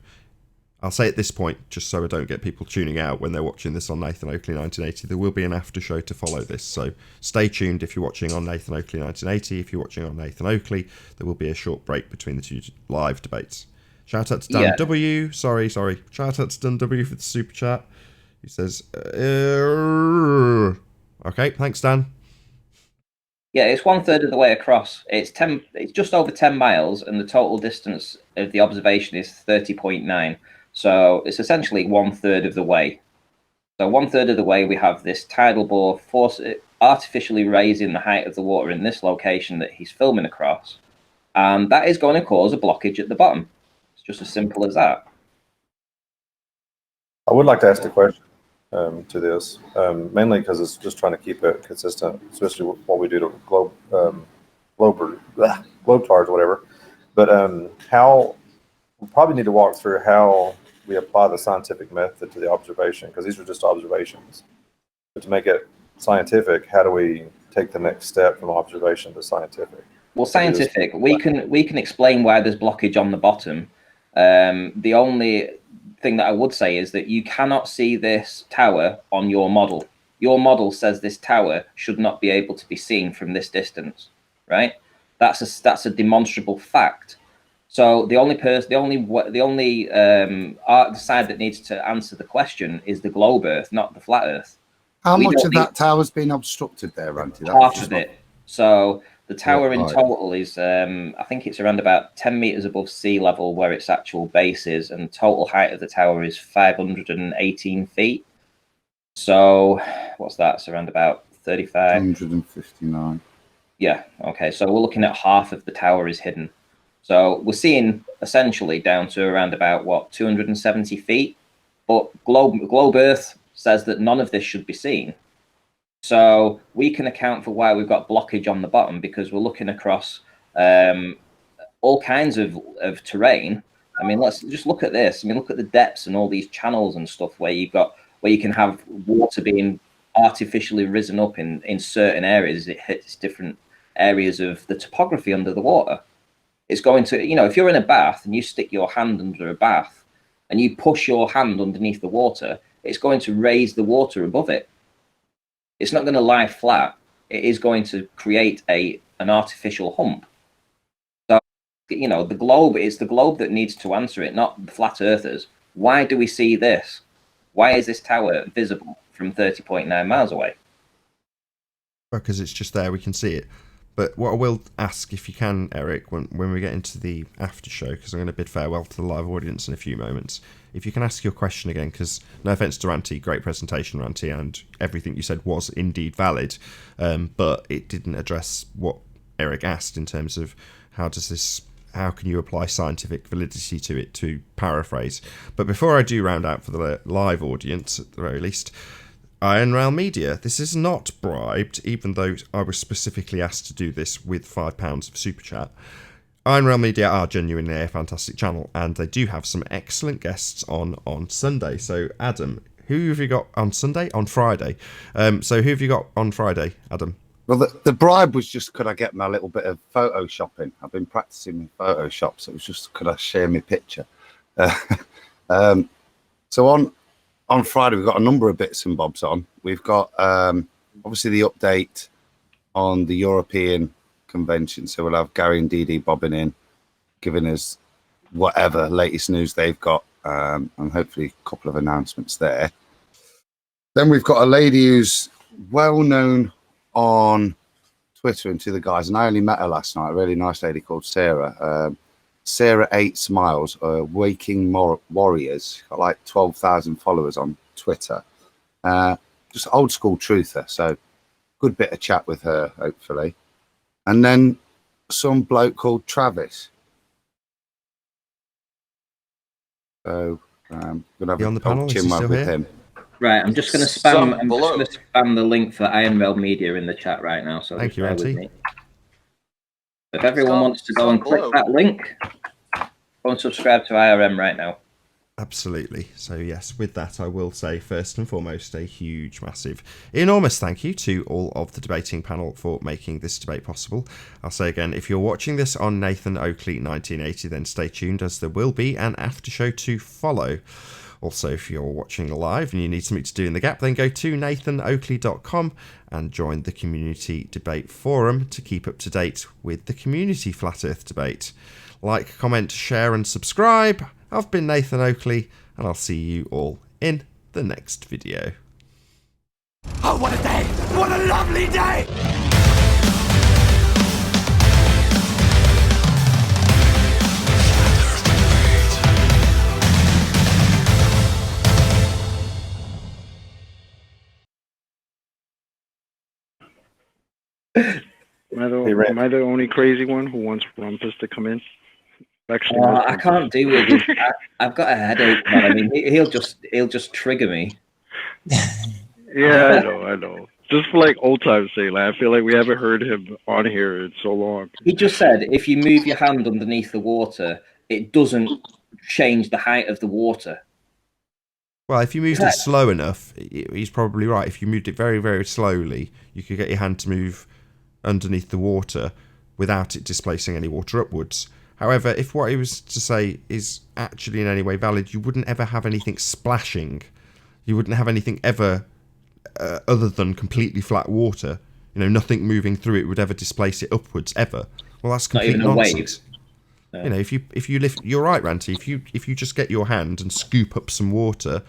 I'll say at this point, just so I don't get people tuning out when they're watching this on Nathan Oakley 1980, there will be an after show to follow this. So stay tuned if you're watching on Nathan Oakley 1980. If you're watching on Nathan Oakley, there will be a short break between the two live debates. Shout out to Dan W. Sorry. Shout out to Dan W for the super chat. He says, okay, thanks, Dan. Yeah, it's 1/3 of the way across. It's just over 10 miles, and the total distance of the observation is 30.9. So it's essentially 1/3 of the way. So 1/3 of the way, we have this tidal bore artificially raising the height of the water in this location that he's filming across. And that is going to cause a blockage at the bottom. It's just as simple as that. I would like to ask a question to this, mainly because it's just trying to keep it consistent, especially with what we do to globetrotters or whatever. But we probably need to walk through how we apply the scientific method to the observation, because these are just observations. But to make it scientific, how do we take the next step from observation to scientific? Well, scientific, we can explain why there's blockage on the bottom. The only thing that I would say is that you cannot see this tower on your model. Your model says this tower should not be able to be seen from this distance, right? That's a demonstrable fact. So the only side that needs to answer the question is the globe Earth, not the flat Earth. How much of that tower's been obstructed there, Ranty? Half of it. So the tower in total is, I think it's around about 10 meters above sea level where its actual base is, and total height of the tower is 518 feet. So what's that? It's around about 35. 159. Yeah. Okay. So we're looking at half of the tower is hidden. So we're seeing essentially down to around about 270 feet. But globe Earth says that none of this should be seen. So we can account for why we've got blockage on the bottom, because we're looking across all kinds of terrain. I mean, let's just look at this. I mean, look at the depths and all these channels and stuff where you can have water being artificially risen up in certain areas. It hits different areas of the topography under the water. It's going to, if you're in a bath and you stick your hand under a bath and you push your hand underneath the water, it's going to raise the water above it. It's not going to lie flat. It is going to create an artificial hump. So, the globe is the globe that needs to answer it, not the flat earthers. Why do we see this? Why is this tower visible from 30.9 miles away? Because it's just there, we can see it. But what I will ask, if you can, Eric, when we get into the after show, because I'm going to bid farewell to the live audience in a few moments, if you can ask your question again, because no offence to Ranty, great presentation, Ranty, and everything you said was indeed valid, but it didn't address what Eric asked in terms of how can you apply scientific validity to it, to paraphrase. But before I do round out for the live audience, at the very least, Iron Rail Media, this is not bribed, even though I was specifically asked to do this with £5 of Super Chat. Iron Rail Media are genuinely a fantastic channel, and they do have some excellent guests on Sunday. So, Adam, who have you got on Sunday? On Friday. So, who have you got on Friday, Adam? Well, the bribe was just, could I get my little bit of photoshopping? I've been practicing with Photoshop, so it was just, could I share my picture? So on Friday, we've got a number of bits and bobs on. We've got, obviously, the update on the European convention. So we'll have Gary and Dee bobbing in, giving us whatever latest news they've got, and hopefully a couple of announcements there. Then we've got a lady who's well-known on Twitter and to the guys, and I only met her last night, a really nice lady called Sarah. Sarah 8 Smiles, Waking Warriors. She's got like 12,000 followers on Twitter. Just old school truther, so good bit of chat with her, hopefully. And then some bloke called Travis. So gonna have on the panel? chin wag with him. Right, I'm just going to spam the link for Iron Rail Media in the chat right now. So thank you, Auntie. If everyone wants to go and click that link, go and subscribe to IRM right now. Absolutely. So yes, with that, I will say first and foremost a huge, massive, enormous thank you to all of the debating panel for making this debate possible. I'll say again, if you're watching this on Nathan Oakley 1980, then stay tuned, as there will be an after show to follow. Also, if you're watching live and you need something to do in the gap, then go to nathanoakley.com and join the community debate forum to keep up to date with the community Flat Earth debate. Like, comment, share and subscribe. I've been Nathan Oakley, and I'll see you all in the next video. Oh, what a day! What a lovely day! Am I the only crazy one who wants Rumpus to come in? Actually, I can't do with it. I've got a headache, man. I mean, he'll just trigger me. Yeah, I know. Just for like old times' sake, like, I feel like we haven't heard him on here in so long. He just said if you move your hand underneath the water, it doesn't change the height of the water. Well, if you moved it slow enough, he's probably right. If you moved it very, very slowly, you could get your hand to move underneath the water without it displacing any water upwards. However, if what he was to say is actually in any way valid, you wouldn't ever have anything splashing. You wouldn't have anything ever other than completely flat water. You know, nothing moving through it would ever displace it upwards ever. Well, that's complete nonsense. No. You know, if you lift, you're right, Ranty. If you just get your hand and scoop up some water,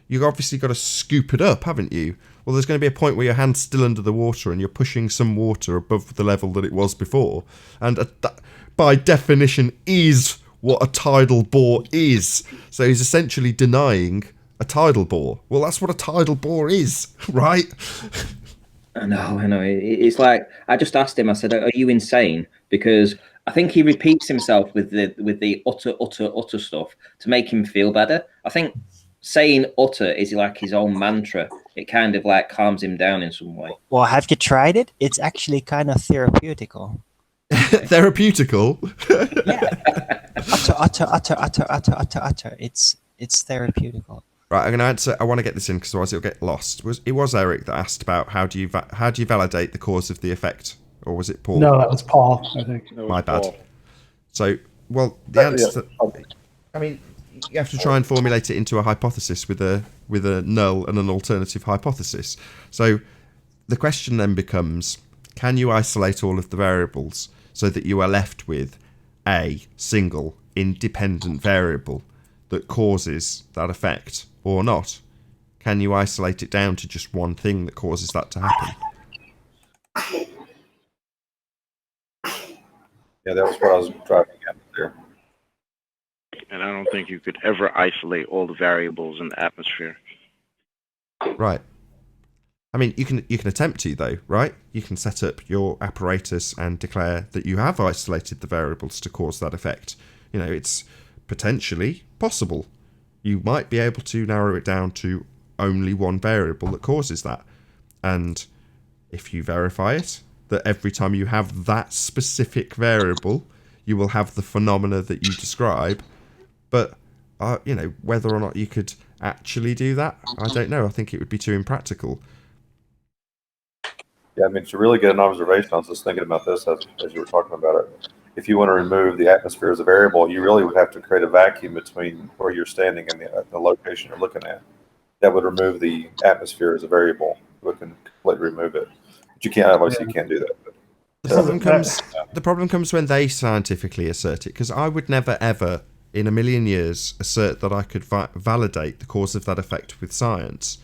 you've obviously got to scoop it up, haven't you? Well, there's going to be a point where your hand's still under the water and you're pushing some water above the level that it was before, and that, by definition, is what a tidal bore is. So he's essentially denying a tidal bore. Well, that's what a tidal bore is, right? I know. It's like, I just asked him, I said, are you insane? Because I think he repeats himself with the utter stuff to make him feel better. I think saying utter is like his own mantra. It kind of like calms him down in some way. Well, have you tried it? It's actually kind of therapeutical. Therapeutical? Yeah. Utter. It's therapeutical. Right, I'm going to answer. I want to get this in because otherwise it'll get lost. It was Eric that asked about how do you validate the cause of the effect, or was it Paul? No, that was Paul, I think. My bad. So, well, the answer. I mean, you have to try and formulate it into a hypothesis with a null and an alternative hypothesis. So, the question then becomes: can you isolate all of the variables so that you are left with a single independent variable that causes that effect, or not? Can you isolate it down to just one thing that causes that to happen? Yeah, that was what I was driving at there. And I don't think you could ever isolate all the variables in the atmosphere. Right. I mean, you can attempt to, though, right? You can set up your apparatus and declare that you have isolated the variables to cause that effect. You know, it's potentially possible. You might be able to narrow it down to only one variable that causes that. And if you verify it, that every time you have that specific variable, you will have the phenomena that you describe. But, you know, whether or not you could actually do that, I don't know. I think it would be too impractical. Yeah, I mean, to really get an observation, I was just thinking about this as you were talking about it. If you want to remove the atmosphere as a variable, you really would have to create a vacuum between where you're standing and the location you're looking at. That would remove the atmosphere as a variable. We can completely remove it. But you can't, obviously, you can't do that. But, the problem comes when they scientifically assert it, because I would never, ever, in a million years, assert that I could validate the cause of that effect with science.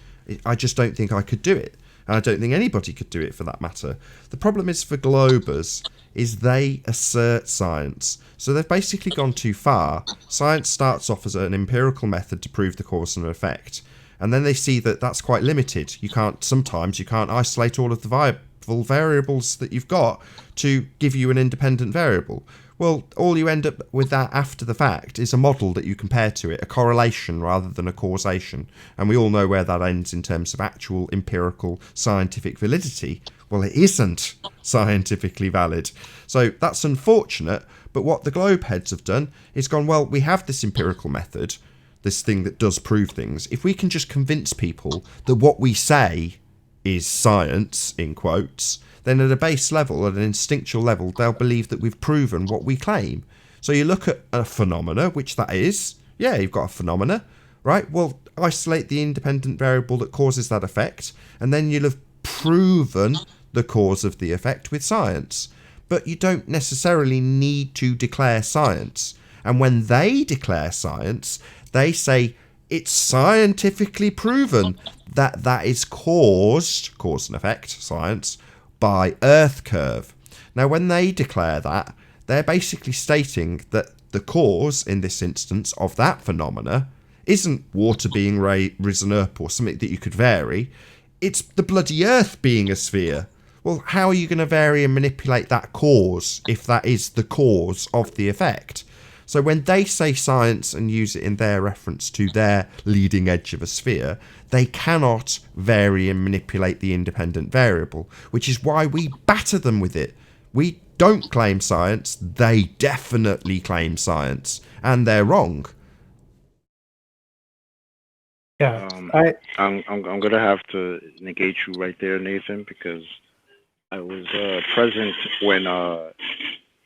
I just don't think I could do it. And I don't think anybody could do it for that matter. The problem is for Globers is they assert science. So they've basically gone too far. Science starts off as an empirical method to prove the cause and effect. And then they see that that's quite limited. Sometimes you can't isolate all of the viable variables that you've got to give you an independent variable. Well, all you end up with that after the fact is a model that you compare to it, a correlation rather than a causation. And we all know where that ends in terms of actual empirical scientific validity. Well, it isn't scientifically valid. So that's unfortunate. But what the globe heads have done is gone, well, we have this empirical method, this thing that does prove things. If we can just convince people that what we say is science, in quotes, then at a base level, at an instinctual level, they'll believe that we've proven what we claim. So you look at a phenomena, which that is. Yeah, you've got a phenomena, right? Well, isolate the independent variable that causes that effect, and then you'll have proven the cause of the effect with science. But you don't necessarily need to declare science. And when they declare science, they say it's scientifically proven that that is cause and effect, science, by Earth curve. Now, when they declare that, they're basically stating that the cause, in this instance, of that phenomena isn't water being risen up or something that you could vary. It's the bloody Earth being a sphere. Well, how are you going to vary and manipulate that cause if that is the cause of the effect? So when they say science and use it in their reference to their leading edge of a sphere, they cannot vary and manipulate the independent variable, which is why we batter them with it. We don't claim science, they definitely claim science, and they're wrong. Yeah, I'm gonna have to negate you right there, Nathan, because I was present when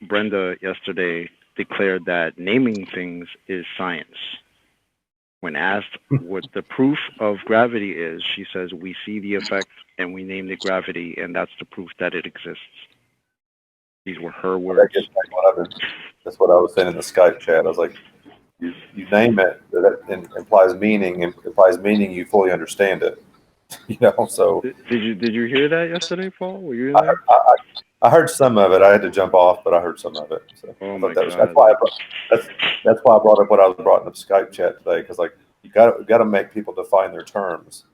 Brenda yesterday declared that naming things is science. When asked what the proof of gravity is, she says, we see the effect and we named it gravity, and that's the proof that it exists. These were her words. That's what I was saying in the Skype chat. I was like, you name it, that implies meaning, and implies meaning you fully understand it. You know, so. Did you hear that yesterday, Paul? Were you in there? I heard some of it. I had to jump off, but I heard some of it. So that's why I brought up what I was brought in the Skype chat today, because like you got to make people define their terms.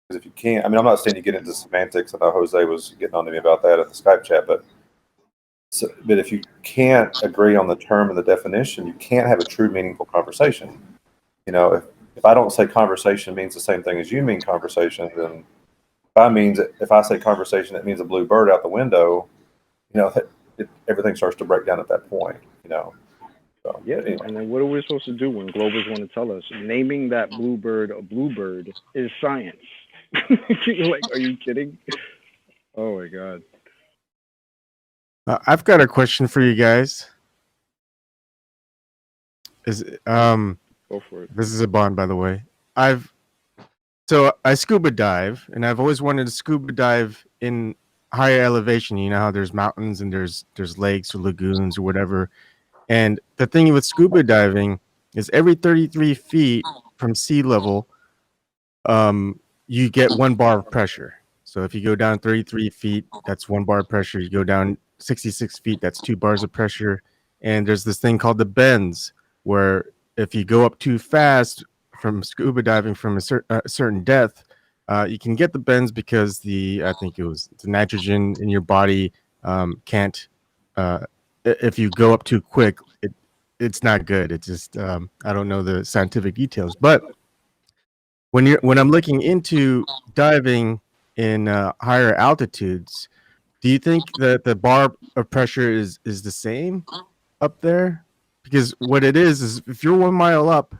Because if you can't, I mean, I'm not saying you get into semantics. I know Jose was getting on to me about that at the Skype chat, but if you can't agree on the term and the definition, you can't have a true, meaningful conversation. You know, if I don't say conversation means the same thing as you mean conversation, then if I say conversation, it means a blue bird out the window. Everything starts to break down at that point. So, yeah. anyway. And then what are we supposed to do when Globers want to tell us naming that bluebird a bluebird is science? Like, are you kidding? Oh my god. I've got a question for you guys. Go for it. This is a bond, by the way. I scuba dive, and I've always wanted to scuba dive in higher elevation. You know how there's mountains and there's lakes or lagoons or whatever. And the thing with scuba diving is every 33 feet from sea level, you get 1 bar of pressure. So if you go down 33 feet, that's 1 bar of pressure. You go down 66 feet, that's 2 bars of pressure. And there's this thing called the bends, where if you go up too fast from scuba diving from a certain depth, you can get the bends because I think it was the nitrogen in your body can't. If you go up too quick, it's not good. It's just I don't know the scientific details, but when I'm looking into diving in higher altitudes, do you think that the bar of pressure is the same up there? Because what it is if you're 1 mile up,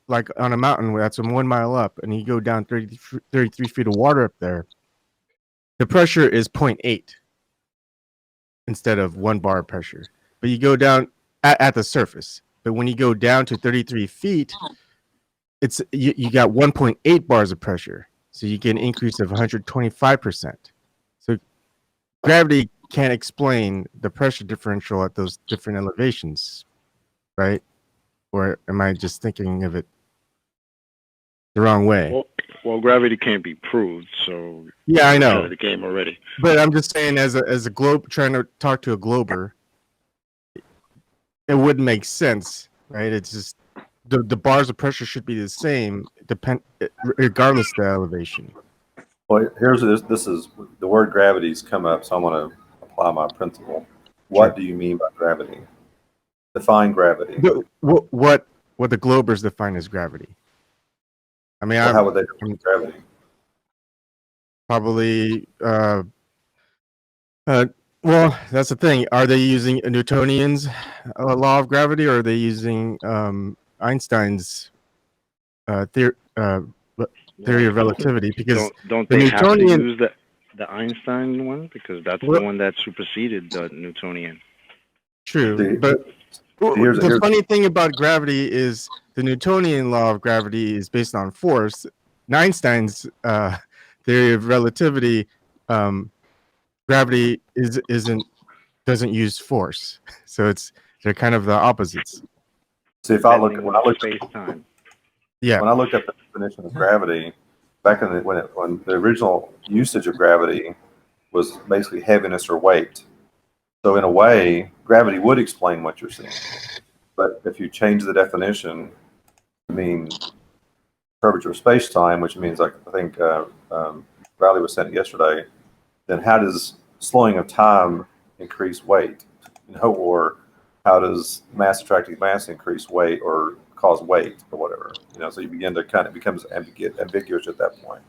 like on a mountain, that's 1 mile up, and you go down 33 feet of water up there, the pressure is 0.8 instead of 1 bar of pressure. But you go down at the surface. But when you go down to 33 feet, it's you got 1.8 bars of pressure. So you get an increase of 125%. So gravity can't explain the pressure differential at those different elevations, right? Or am I just thinking of it the wrong way? Well, gravity can't be proved, so yeah, I know the game already. But I'm just saying, as a globe trying to talk to a glober, it wouldn't make sense, right? It's just the bars of pressure should be the same, regardless of the elevation. Well, this is the word gravity's come up, so I'm going to apply my principle. What do you mean by gravity? Define gravity. What the globers define as gravity. I mean, how would they define gravity? Probably. Well, that's the thing. Are they using Newtonian's law of gravity, or are they using Einstein's theory of relativity? Because don't they have to use the Einstein one, because that's the one that superseded the Newtonian? True, but the funny thing about gravity is the Newtonian law of gravity is based on force. Einstein's theory of relativity, gravity doesn't use force, so they're kind of the opposites. See, when I look space-time. Yeah, when I looked up the definition of gravity back in when the original usage of gravity was basically heaviness or weight. So in a way, gravity would explain what you're seeing. But if you change the definition to mean curvature of space-time, which means, like I think Riley was saying yesterday, then how does slowing of time increase weight? Or how does mass attracting mass increase weight or cause weight or whatever? So you begin to kind of becomes ambiguous at that point.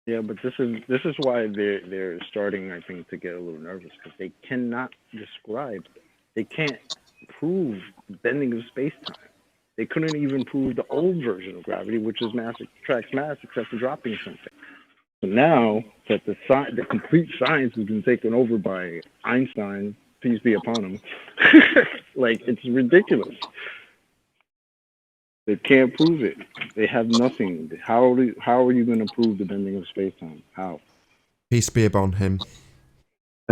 Yeah, but this is why they're starting, I think, to get a little nervous, because they cannot describe, they can't prove bending of space-time. They couldn't even prove the old version of gravity, which is mass attracts mass except for dropping something. So now that the complete science has been taken over by Einstein, peace be upon him, like, it's ridiculous. They can't prove it. They have nothing. How are you going to prove the bending of space-time? How? Peace be upon him.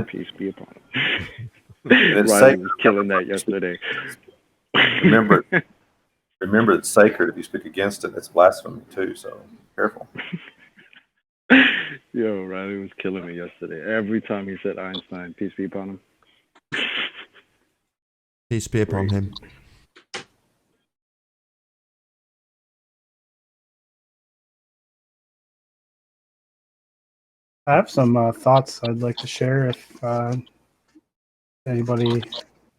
Peace be upon him. Riley was killing that yesterday. Remember, it's sacred. If you speak against it, it's blasphemy too. So careful. Yo, Riley was killing me yesterday. Every time he said Einstein, peace be upon him. Peace be upon him. I have some thoughts I'd like to share if anybody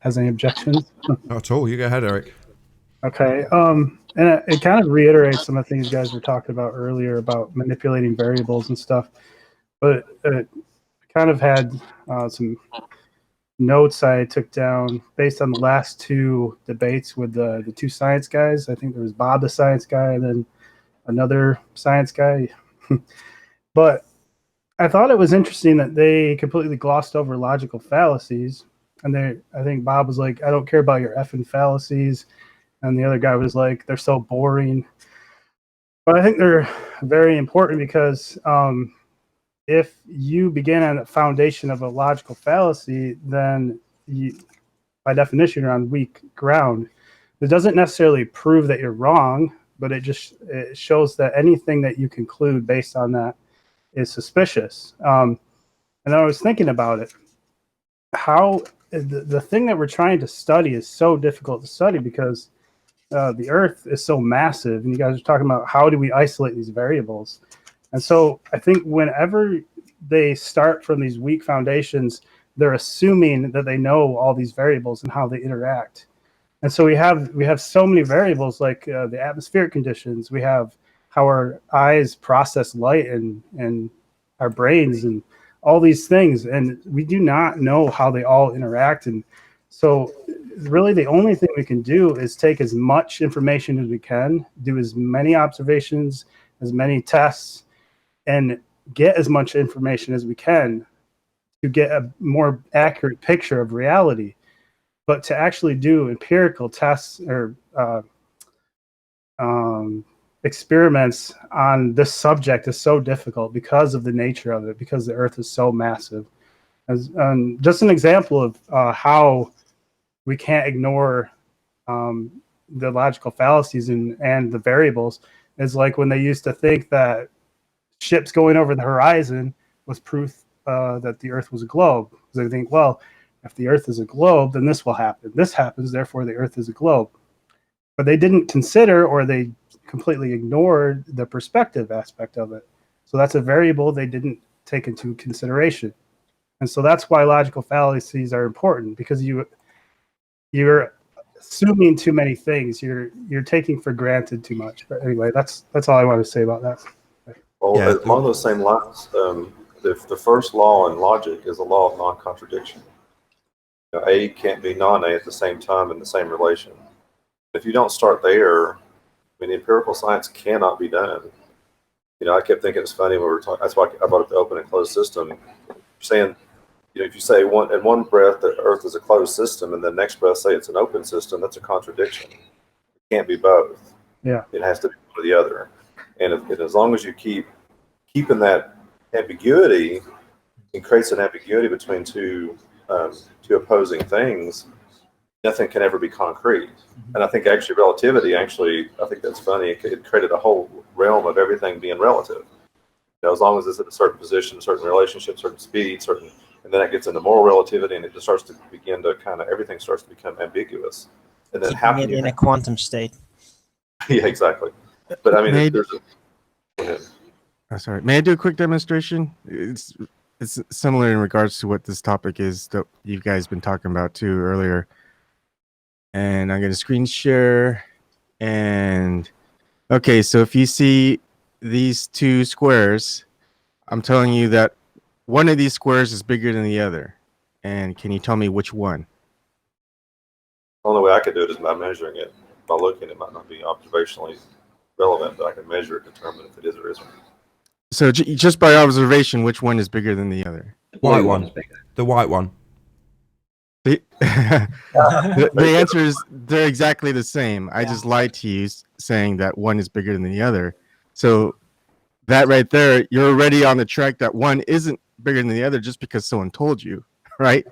has any objections. Not at all. You go ahead, Eric. Okay. And it kind of reiterates some of the things you guys were talking about earlier about manipulating variables and stuff. But it kind of had some notes I took down based on the last two debates with the two science guys. I think there was Bob the science guy and then another science guy. But I thought it was interesting that they completely glossed over logical fallacies. And I think Bob was like, I don't care about your effing fallacies. And the other guy was like, they're so boring. But I think they're very important because if you begin on the foundation of a logical fallacy, then you, by definition, you're on weak ground. It doesn't necessarily prove that you're wrong, but it shows that anything that you conclude based on that is suspicious. And I was thinking about it. How the thing that we're trying to study is so difficult to study because the Earth is so massive, and you guys are talking about how do we isolate these variables. And so I think whenever they start from these weak foundations, they're assuming that they know all these variables and how they interact. And so we have so many variables like the atmospheric conditions. We have how our eyes process light and our brains and all these things. And we do not know how they all interact. And so really the only thing we can do is take as much information as we can, do as many observations, as many tests, and get as much information as we can to get a more accurate picture of reality. But to actually do empirical tests or experiments on this subject is so difficult because of the nature of it, because the Earth is so massive. Just an example of how we can't ignore the logical fallacies and the variables is like when they used to think that ships going over the horizon was proof that the Earth was a globe. Because they think, well, if the Earth is a globe, then this will happen. This happens, therefore the Earth is a globe. But they didn't consider, or they completely ignored, the perspective aspect of it. So that's a variable they didn't take into consideration. And so that's why logical fallacies are important, because you're assuming too many things. You're taking for granted too much. But anyway, that's all I want to say about that. Well, along those same lines, the first law in logic is the law of non-contradiction. A can't be non-A at the same time in the same relation. If you don't start there, I mean, empirical science cannot be done. I kept thinking it's funny when we were talking. That's why I brought up the open and closed system. You're saying, if you say in one breath that Earth is a closed system, and the next breath say it's an open system, that's a contradiction. It can't be both. Yeah, it has to be one or the other. And as long as you keeping that ambiguity, it creates an ambiguity between two opposing things. Nothing can ever be concrete. And I think actually relativity, I think that's funny. It created a whole realm of everything being relative. As long as it's at a certain position, certain relationship, certain speed, and then it gets into moral relativity, and it just starts to begin to everything starts to become ambiguous. And then how can you in a quantum state? Yeah, exactly. But I mean, go ahead. Oh, sorry. May I do a quick demonstration? It's similar in regards to what this topic is that you guys been talking about too earlier. And I'm going to screen share. And okay, so if you see these two squares, I'm telling you that one of these squares is bigger than the other. And can you tell me which one? The only way I could do it is by measuring it. By looking, it might not be observationally relevant, but I can measure it, determine if it is or isn't. So just by observation, which one is bigger than the other? White one. The white one. The answer is they're exactly the same. I just lied to you saying that one is bigger than the other. So that right there, you're already on the track that one isn't bigger than the other just because someone told you, right?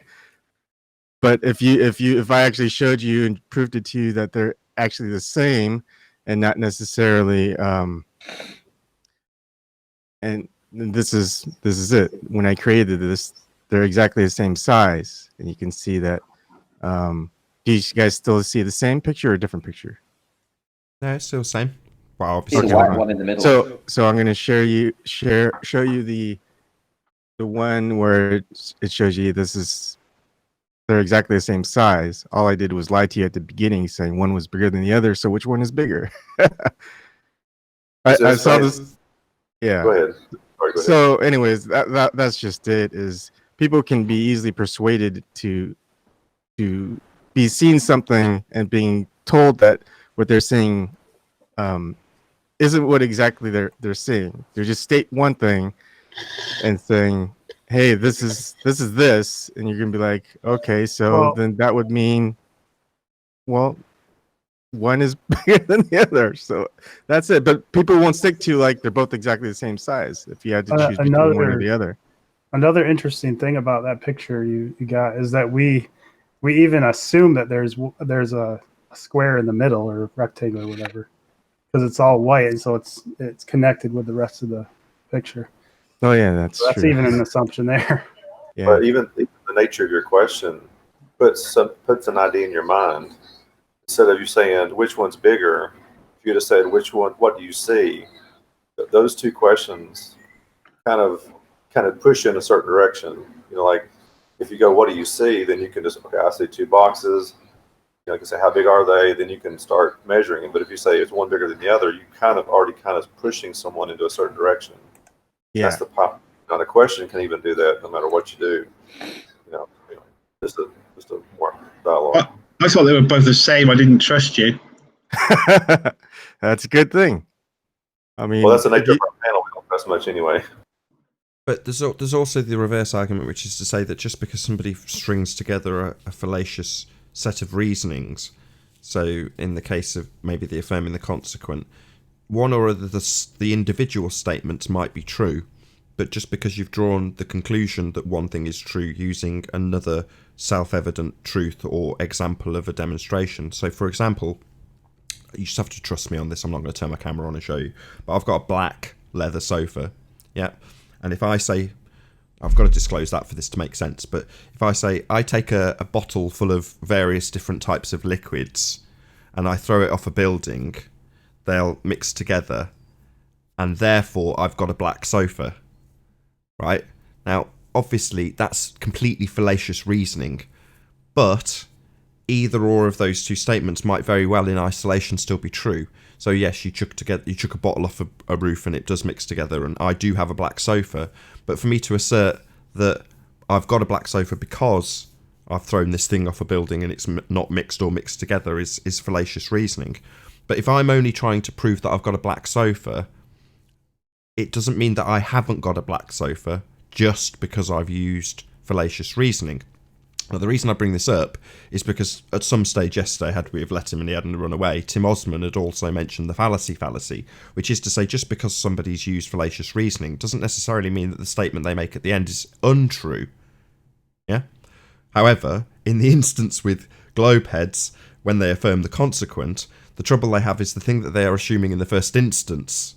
But if I actually showed you and proved it to you that they're actually the same and not necessarily and this is it. When I created this, they're exactly the same size, and you can see that. Do you guys still see the same picture or a different picture? No, it's still the same. Well, obviously, the white one in the middle. So I'm going to show you the one where it shows you this is they're exactly the same size. All I did was lie to you at the beginning, saying one was bigger than the other. So which one is bigger? I saw this. Yeah. Go ahead. Sorry, go ahead. So, anyways, that's just it. Is people can be easily persuaded to be seeing something and being told that what they're seeing isn't what exactly they're seeing. They just state one thing and saying, "Hey, this is this," and you're gonna be like, "Okay, so then that would mean, well, one is bigger than the other." So that's it. But people won't stick to like they're both exactly the same size if you had to choose between one or the other. Another interesting thing about that picture you got is that we even assume that there's a square in the middle or rectangle or whatever, because it's all white, and so it's connected with the rest of the picture. Oh yeah, that's true. Even an assumption there. Yeah. But even the nature of your question puts an idea in your mind. Instead of you saying which one's bigger, if you just said what do you see, those two questions kind of push you in a certain direction. You know, like if you go, what do you see? Then you can just, okay, I see two boxes. You know, you can say, how big are they? Then you can start measuring it. But if you say it's one bigger than the other, you already pushing someone into a certain direction. Yeah. That's the pop. Now, a question can even do that no matter what you do. You know, just a more dialogue. I thought they were both the same. I didn't trust you. That's a good thing. I mean, well, that's the nature of our panel. We don't trust much anyway. But there's also the reverse argument, which is to say that just because somebody strings together a fallacious set of reasonings, so in the case of maybe the affirming the consequent, one or other the individual statements might be true, but just because you've drawn the conclusion that one thing is true using another self-evident truth or example of a demonstration. So, for example, you just have to trust me on this. I'm not going to turn my camera on and show you, but I've got a black leather sofa, yeah. And if I say, I've got to disclose that for this to make sense, but if I say I take a bottle full of various different types of liquids and I throw it off a building, they'll mix together, and therefore I've got a black sofa, right? Now, obviously, that's completely fallacious reasoning, but either or of those two statements might very well in isolation still be true. So yes, you chuck a bottle off a roof and it does mix together, and I do have a black sofa. But for me to assert that I've got a black sofa because I've thrown this thing off a building and it's not mixed or mixed together is fallacious reasoning. But if I'm only trying to prove that I've got a black sofa, it doesn't mean that I haven't got a black sofa just because I've used fallacious reasoning. Now, the reason I bring this up is because at some stage yesterday, had we have let him and he hadn't run away, Tim Osman had also mentioned the fallacy, which is to say just because somebody's used fallacious reasoning doesn't necessarily mean that the statement they make at the end is untrue. Yeah. However, in the instance with globeheads, when they affirm the consequent, the trouble they have is the thing that they are assuming in the first instance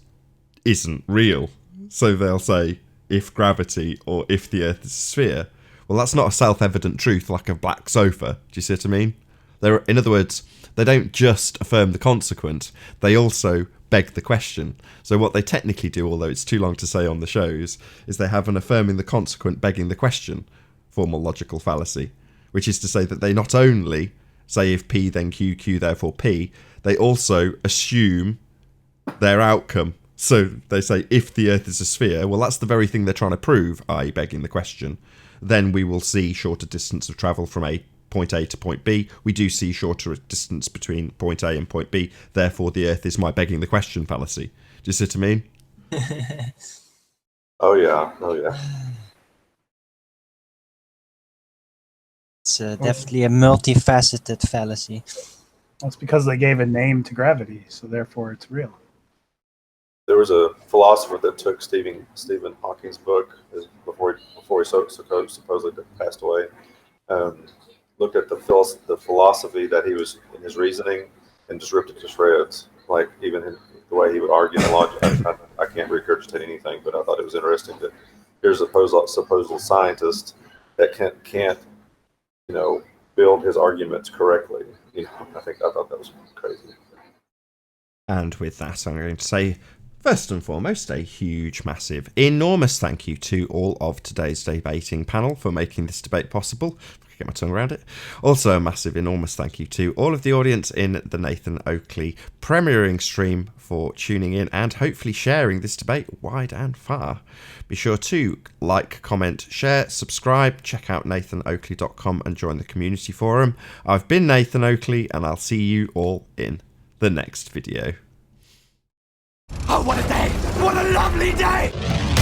isn't real. So they'll say, if gravity or if the Earth is a sphere. Well, that's not a self-evident truth like a black sofa. Do you see what I mean? In other words, they don't just affirm the consequent, they also beg the question. So what they technically do, although it's too long to say on the shows, is they have an affirming the consequent, begging the question formal logical fallacy, which is to say that they not only say if P then Q, Q therefore P, they also assume their outcome. So they say if the Earth is a sphere, well, that's the very thing they're trying to prove, i.e. begging the question. Then we will see shorter distance of travel from point A to point B. We do see shorter distance between point A and point B. Therefore, the Earth is my begging the question fallacy. Do you see what I mean? Oh, yeah. It's definitely a multifaceted fallacy. That's because they gave a name to gravity, so therefore it's real. There was a philosopher that took Stephen Hawking's book before he supposedly passed away. Looked at the philosophy that he was in his reasoning and just ripped it to shreds. Like even in the way he would argue the logic. I can't regurgitate anything, but I thought it was interesting that here's a supposed scientist that can't build his arguments correctly. I thought that was crazy. And with that, I'm going to say, first and foremost, a huge, massive, enormous thank you to all of today's debating panel for making this debate possible, get my tongue around it. Also, a massive, enormous thank you to all of the audience in the Nathan Oakley premiering stream for tuning in and hopefully sharing this debate wide and far. Be sure to like, comment, share, subscribe, check out nathanoakley.com and join the community forum. I've been Nathan Oakley, and I'll see you all in the next video. Oh, what a day! What a lovely day!